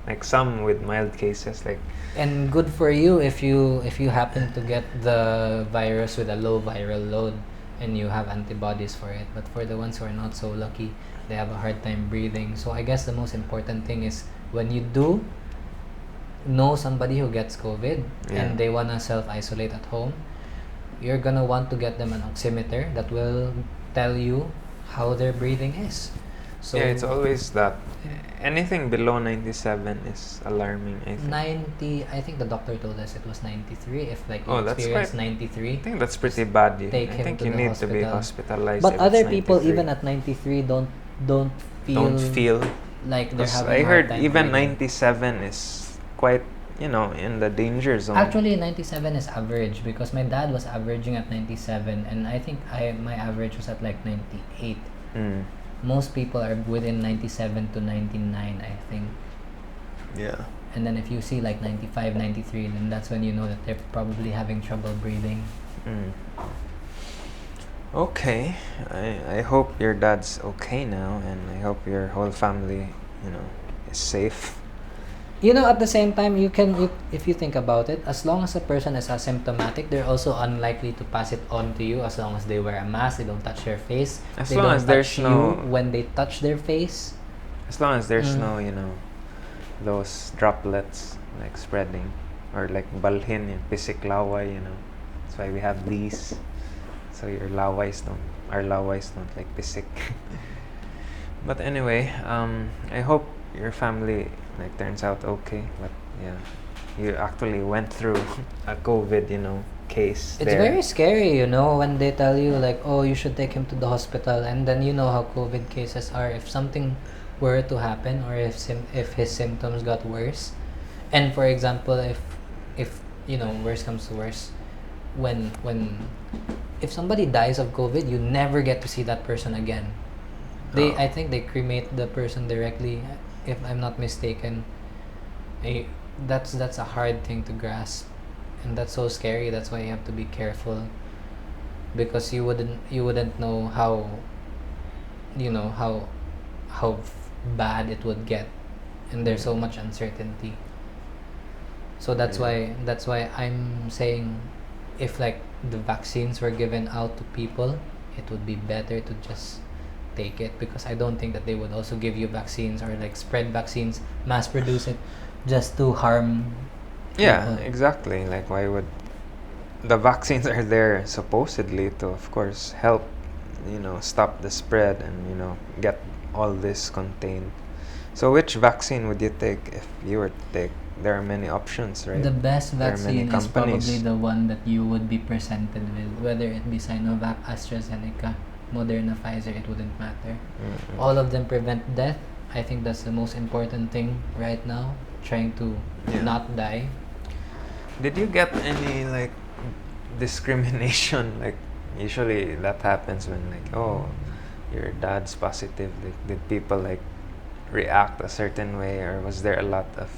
Like some with mild cases, like and good for you if you happen to get the virus with a low viral load and you have antibodies for it. But for the ones who are not so lucky, they have a hard time breathing. So I guess the most important thing is when you do know somebody who gets COVID Yeah. and they wanna self-isolate at home, you're gonna want to get them an oximeter that will tell you how their breathing is. So yeah, it's always that. Anything below 97 is alarming, I think. 90, I think the doctor told us it was 93. If like you Oh, that's experience quite- 93, I think that's pretty bad. take I him think to you the need to be hospital. hospitalized. But if other it's people 93. even at 93 don't feel don't feel. like they're 'Cause having I a hard heard time even breathing. 97 is quite, in the danger zone. Actually, 97 is average because my dad was averaging at 97, and I think my average was at like 98. Mm. Most people are within 97 to 99, I think. Yeah. And then if you see like 95, 93, then that's when you know that they're probably having trouble breathing. Mm. Okay, I hope your dad's okay now, and I hope your whole family, is safe. At the same time, if you think about it, as long as a person is asymptomatic, they're also unlikely to pass it on to you as long as they wear a mask, they don't touch their face, As they long don't as there's touch no- you when they touch their face. As long as there's Mm. no, those droplets like spreading, or like balhin, pisik laway, That's why we have these, so our laways don't like pisik. But anyway, I hope your family turns out okay. But yeah, you actually went through a COVID, case. It's there. very scary, when they tell you like, oh, you should take him to the hospital, and then you know how COVID cases are. If something were to happen, or if his symptoms got worse, and for example, if worse comes to worse, when if somebody dies of COVID, you never get to see that person again. Oh. I think they cremate the person directly, if I'm not mistaken. That's a hard thing to grasp, and that's so scary. That's why you have to be careful, because you wouldn't know how bad it would get, and there's so much uncertainty. So that's Yeah. why I'm saying, if like the vaccines were given out to people, it would be better to just take it, because I don't think that they would also give you vaccines or like spread vaccines, mass produce it just to harm Yeah, people. exactly. Like, why would the vaccines are there supposedly to, of course, help, stop the spread and, get all this contained. So, which vaccine would you take if you were to take? There are many options, right? The best There are many vaccine is probably companies. the one that you would be presented with, whether it be Sinovac, AstraZeneca, Moderna, Pfizer, it wouldn't matter. Mm-mm. All of them prevent death. I think that's the most important thing right now, trying to Yeah. not die. Did you get any discrimination? Usually that happens when your dad's positive. Did people react a certain way, or was there a lot of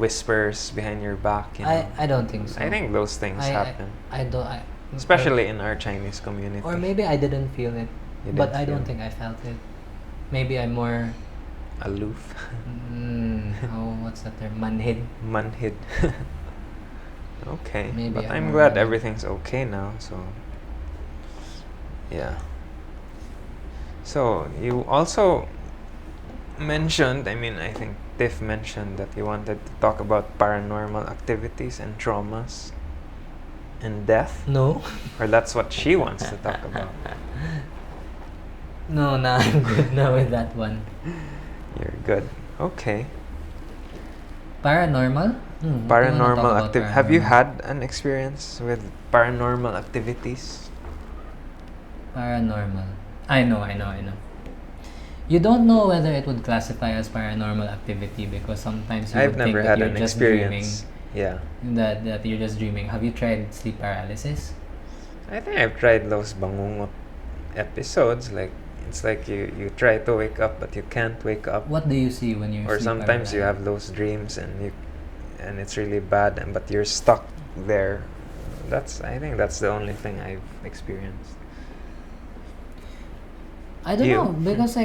whispers behind your back? I don't think so. I think those things happen, I don't. especially in our Chinese community. Or maybe I didn't feel it, You but didn't I don't feel think I felt it. Maybe I'm more. aloof, What's that term? Manhid. manhid. Okay, Maybe but I'm I'm more glad manhid. everything's okay now. So yeah. So you also mentioned, I think Tiff mentioned that you wanted to talk about paranormal activities and traumas. and death? No. Or that's what she wants to talk about? No, I'm good now with that one. You're good. Okay. Paranormal? Paranormal activity. Have you had an experience with paranormal activities? Paranormal. I know. You don't know whether it would classify as paranormal activity because sometimes you I've would never think that had you're an just experience. Yeah. dreaming. That you're just dreaming. Have you tried sleep paralysis? I think I've tried those bangungot episodes. Like, it's like you try to wake up but you can't wake up. What do you see when you're Or sleep sometimes you paralyzed? have those dreams and it's really bad but you're stuck there. I think that's the only thing I've experienced. I don't You? know because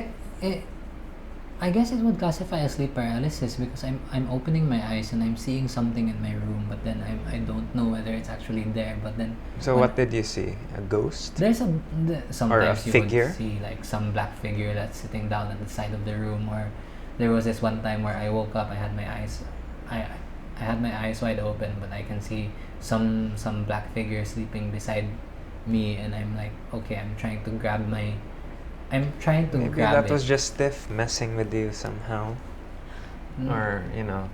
I guess it would classify as sleep paralysis because I'm opening my eyes and I'm seeing something in my room, but then I don't know whether it's actually there. But then So what did you see? A ghost? there's sometimes you figure? would see like some black figure that's sitting down at the side of the room, or there was this one time where I woke up, I had my eyes wide open, but I can see some black figure sleeping beside me, and I'm like, okay, I'm trying to grab Maybe grab that it. was just Steph messing with you somehow. Or,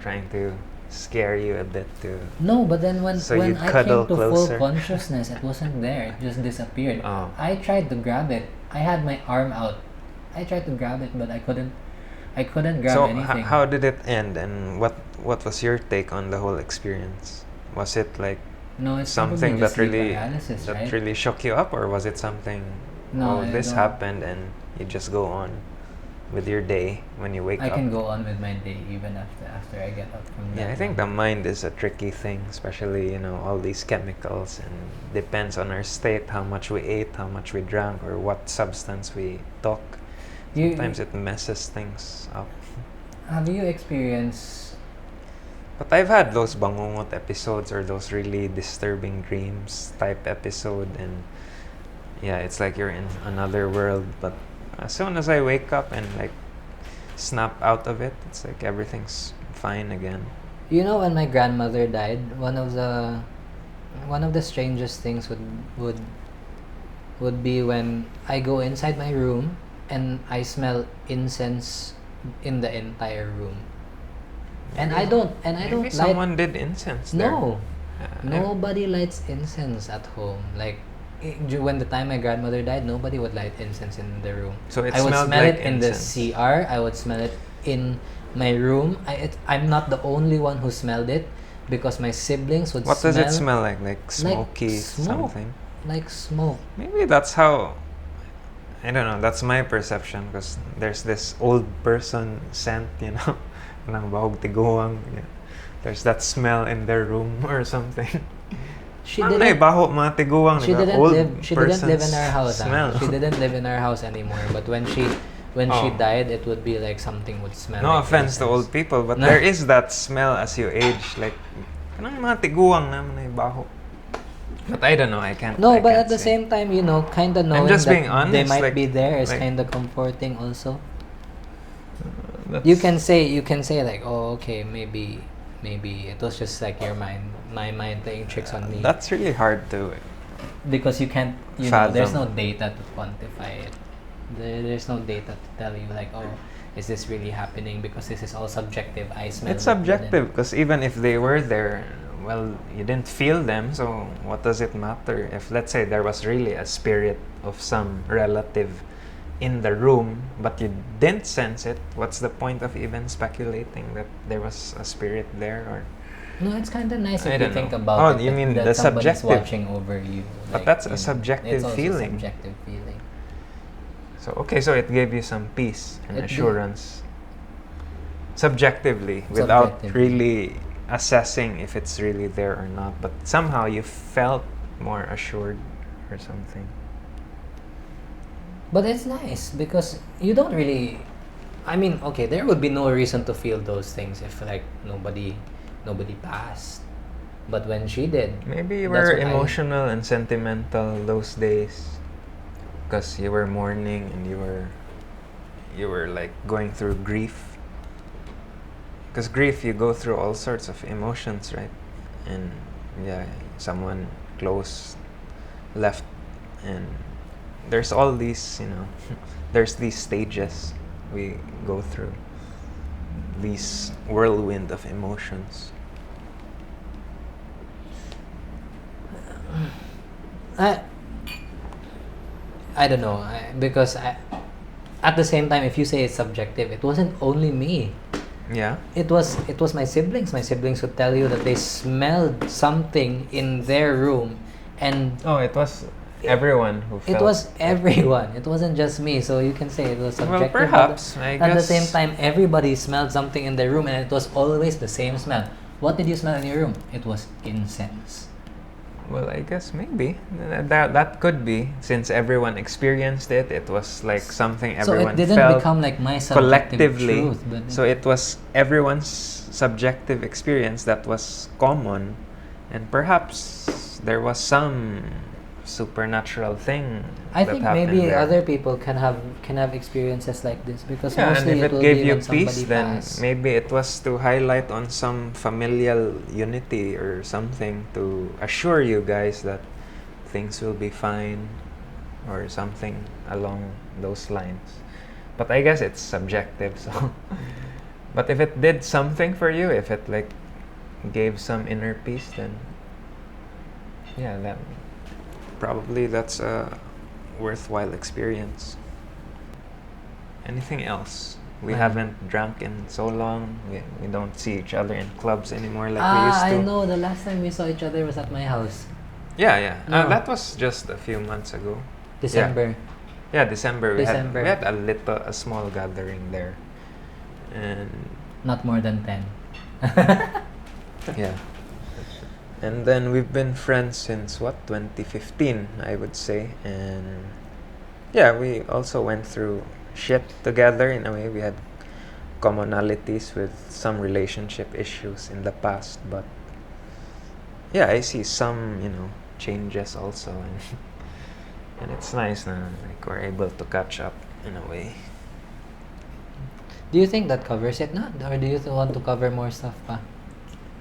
trying to scare you a bit too. No, but then when So you'd I cuddle came to closer? full consciousness, it wasn't there. It just disappeared. Oh. I tried to grab it. I had my arm out. I tried to grab it, but I couldn't. I couldn't grab So anything. how did it end, and what was your take on the whole experience? Was it like No, it's something probably just that really sleep paralysis, that right? really shook you up, or was it something? No, I this don't- happened, and you just go on with your day when you wake I up. can go on with my day even after I get up from that. Yeah, I think the one. mind is a tricky thing, especially all these chemicals, and depends on our state, how much we ate, how much we drank, or what substance we took. You- Sometimes it messes things up. Have you experienced? But I've had those bangungot episodes or those really disturbing dreams type episode, and yeah, it's like you're in another world. But as soon as I wake up and like snap out of it, it's like everything's fine again. You know, when my grandmother died, one of the strangest things would be when I go inside my room and I smell incense in the entire room. And I don't Maybe light. someone did incense there. No, I- nobody lights incense at home. Like when the time my grandmother died, nobody would light incense in the room. So it I would smelled smell like it in incense. the CR. I would smell it in my room. I'm not the only one who smelled it because my siblings would What smell. does it smell like? Like smoky smoke. something? Like smoke. Maybe that's how. I don't know. That's my perception because there's this old person scent, ng bahog tiguang. Yeah. There's that smell in their room or something. She Ano didn't. baho mga tiguang, She diba? didn't Old live. She didn't live in person's our house. Smell. She didn't live in our house anymore. But when she Oh. died, it would be like something would smell. No like offense to incense. old people, but No. there is that smell as you age. Like, kanang mga tiguang naman ay baho. But I don't know. I can't. No, I but can't at the say. same time, kind of knowing just that being honest, they might like- be there is like- kind of comforting. Also, That's- you can say like, oh, okay, maybe it was just like my mind playing tricks on me. That's really hard to. Because you can't, there's Fathom. no data to quantify it. There's no data to tell you like, oh, is this really happening? Because this is all subjective. I smell. It's it, but then- subjective because even if they were there, well, you didn't feel them. So what does it matter if, let's say, there was really a spirit of some relative in the room, but you didn't sense it? What's the point of even speculating that there was a spirit there? Or No, it's kind of nice I if you don't think know. about Oh, it. you mean that the somebody's subjective. watching over you. But that's a it's subjective also feeling. Subjective feeling. so okay, so it gave you some peace and It did. assurance subjectively, without Subjectively. really assessing if it's really there or not. But somehow you felt more assured or something. But it's nice because you don't really. I mean, okay, there would be no reason to feel those things if like nobody passed. But when she did, Maybe you that's were what I- emotional and sentimental those days because you were mourning and you were like going through grief. Because grief, you go through all sorts of emotions, right? And yeah, someone close left, and there's all these, there's these stages we go through, these whirlwind of emotions. I don't know, because at the same time, if you say it's subjective, it wasn't only me. Yeah. It was my siblings. My siblings would tell you that they smelled something in their room, and Oh, it was everyone who felt it was everyone. It wasn't just me. So you can say it was Well, subjective. perhaps. At the same time, everybody smelled something in their room, and it was always the same smell. What did you smell in your room? It was incense. Well, I guess maybe that could be, since everyone experienced it. It was like something everyone so it didn't felt become like my subjective collectively. truth, but So it was everyone's subjective experience that was common, and perhaps there was some supernatural thing I that think happened maybe there. other people can have experiences like this, because Yeah, and mostly if it it will gave be you when somebody peace, then passed. maybe it was to highlight on some familial unity or something, to assure you guys that things will be fine, or something along those lines. But I guess it's subjective, so. But if it did something for you, if it like gave some inner peace, then yeah, that's a worthwhile experience. Anything else? We Man. haven't drank in so long. We don't see each other in clubs anymore like we used to. I know. The last time we saw each other was at my house. Yeah. No. That was just a few months ago. December. Yeah, December. December. We had a small gathering there, and Not more than 10. yeah. And then we've been friends since 2015, I would say. And yeah, we also went through shit together in a way. We had commonalities with some relationship issues in the past, but yeah, I see some, changes also, and it's nice na like we're able to catch up in a way. Do you think that covers it na? Or do you want to cover more stuff pa?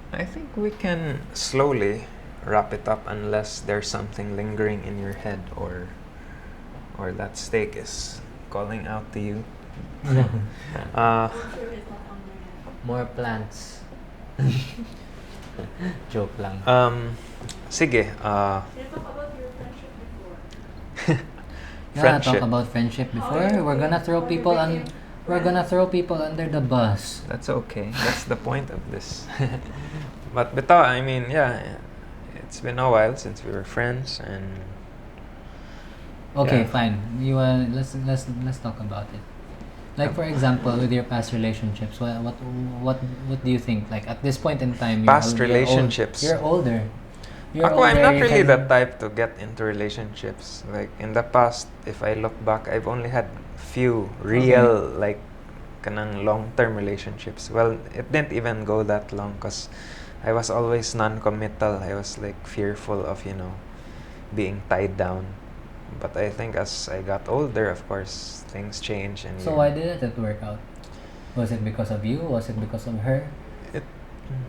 I think we can slowly wrap it up unless there's something lingering in your head, or that steak is calling out to you. I'm sure it's not hungry yet. More plants. Joke lang. Sige. You talk about your friendship before. Friendship. Talk about friendship before. We're gonna throw people under the bus. That's okay. That's the point of this. But bitaw, I mean, yeah, it's been a while since we were friends, and Okay, yeah. fine. Let's talk about it. Like for example, with your past relationships, what do you think? Like at this point in time, Past relationships. You're older. You're Ako, I'm older, not you really can- the type to get into relationships. Like in the past, if I look back, I've only had few real like kanang long-term relationships. Well, it didn't even go that long because I was always non-committal. I was like fearful of being tied down. But I think as I got older, of course, things change. And So why didn't it work out? Was it because of you? Was it because of her?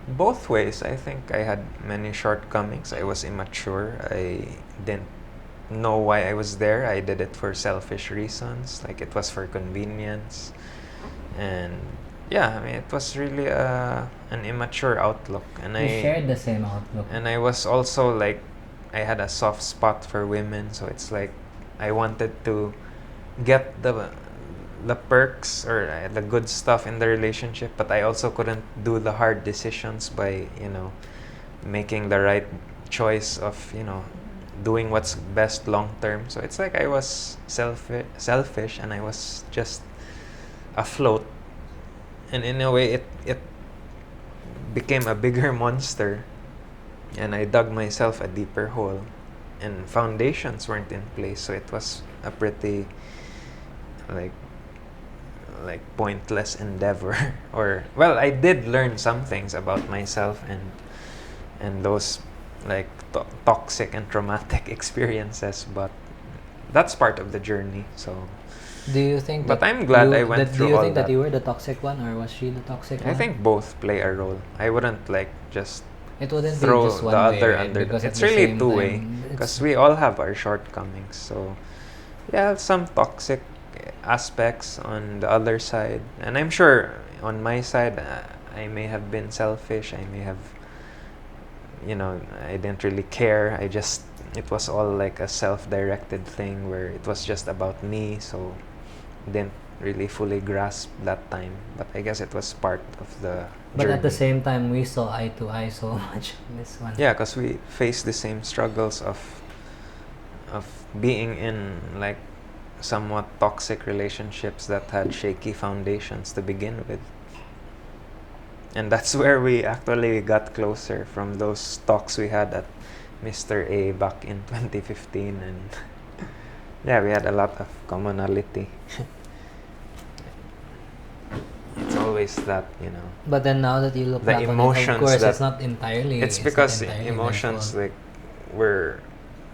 Both ways. I think I had many shortcomings. I was immature. I didn't know why I was there. I did it for selfish reasons. Like it was for convenience. And yeah, I mean, it was really an immature outlook. And We I shared the same outlook. and I was also like, I had a soft spot for women. So it's like I wanted to get the perks or the good stuff in the relationship, but I also couldn't do the hard decisions by making the right choice of doing what's best long term. So it's like I was selfish, and I was just afloat, and in a way it became a bigger monster, and I dug myself a deeper hole, and foundations weren't in place. So it was a pretty like pointless endeavor. Or well, I did learn some things about myself and those like toxic and traumatic experiences, but that's part of the journey. So Do you think But that I'm glad I you, went that, through do you all think that that. you were the toxic one, or was she the toxic one? I think both play a role. I wouldn't like just It wouldn't be throw just the one way, other right? under. Because at It's the really same two-way time, because we all have our shortcomings. So yeah, some toxic aspects on the other side, and I'm sure on my side, I may have been selfish. I may have, I didn't really care. It was all like a self-directed thing where it was just about me. So didn't really fully grasp that time. But I guess it was part of the but journey. at the same time, we saw eye to eye so much on this one. Yeah, because we face the same struggles of being in like somewhat toxic relationships that had shaky foundations to begin with. And that's where we actually got closer from those talks we had at Mr. A back in 2015. And yeah, we had a lot of commonality. It's always that, But then now that you look the back on it, of emotions course, that- it's not entirely. it's not because entirely their emotions fault. like were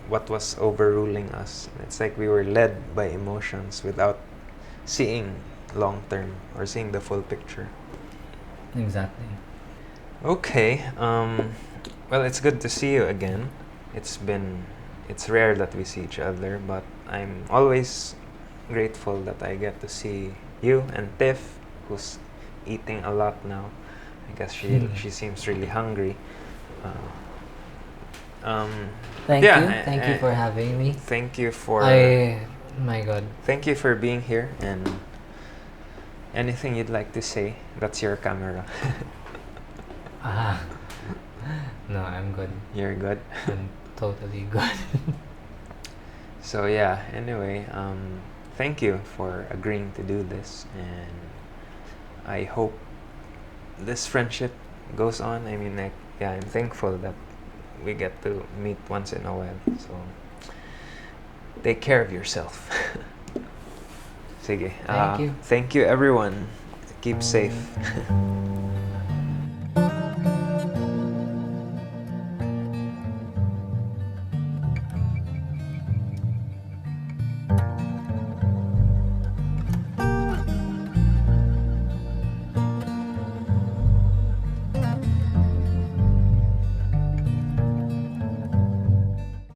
what was overruling us. It's like we were led by emotions without seeing long term or seeing the full picture. Exactly. Okay. Well, it's good to see you again. It's rare that we see each other, but I'm always grateful that I get to see you and Tiff, who's eating a lot now. I guess she seems really hungry. Thank yeah, you. Thank you for having me. Thank you for My God. thank you for being here, and anything you'd like to say. That's your camera. Ah. No, I'm good. You're good. I'm totally good. So yeah, anyway, thank you for agreeing to do this, and I hope this friendship goes on. I mean, I'm thankful that we get to meet once in a while. So take care of yourself. Sige. Thank you. Thank you, everyone. Keep safe.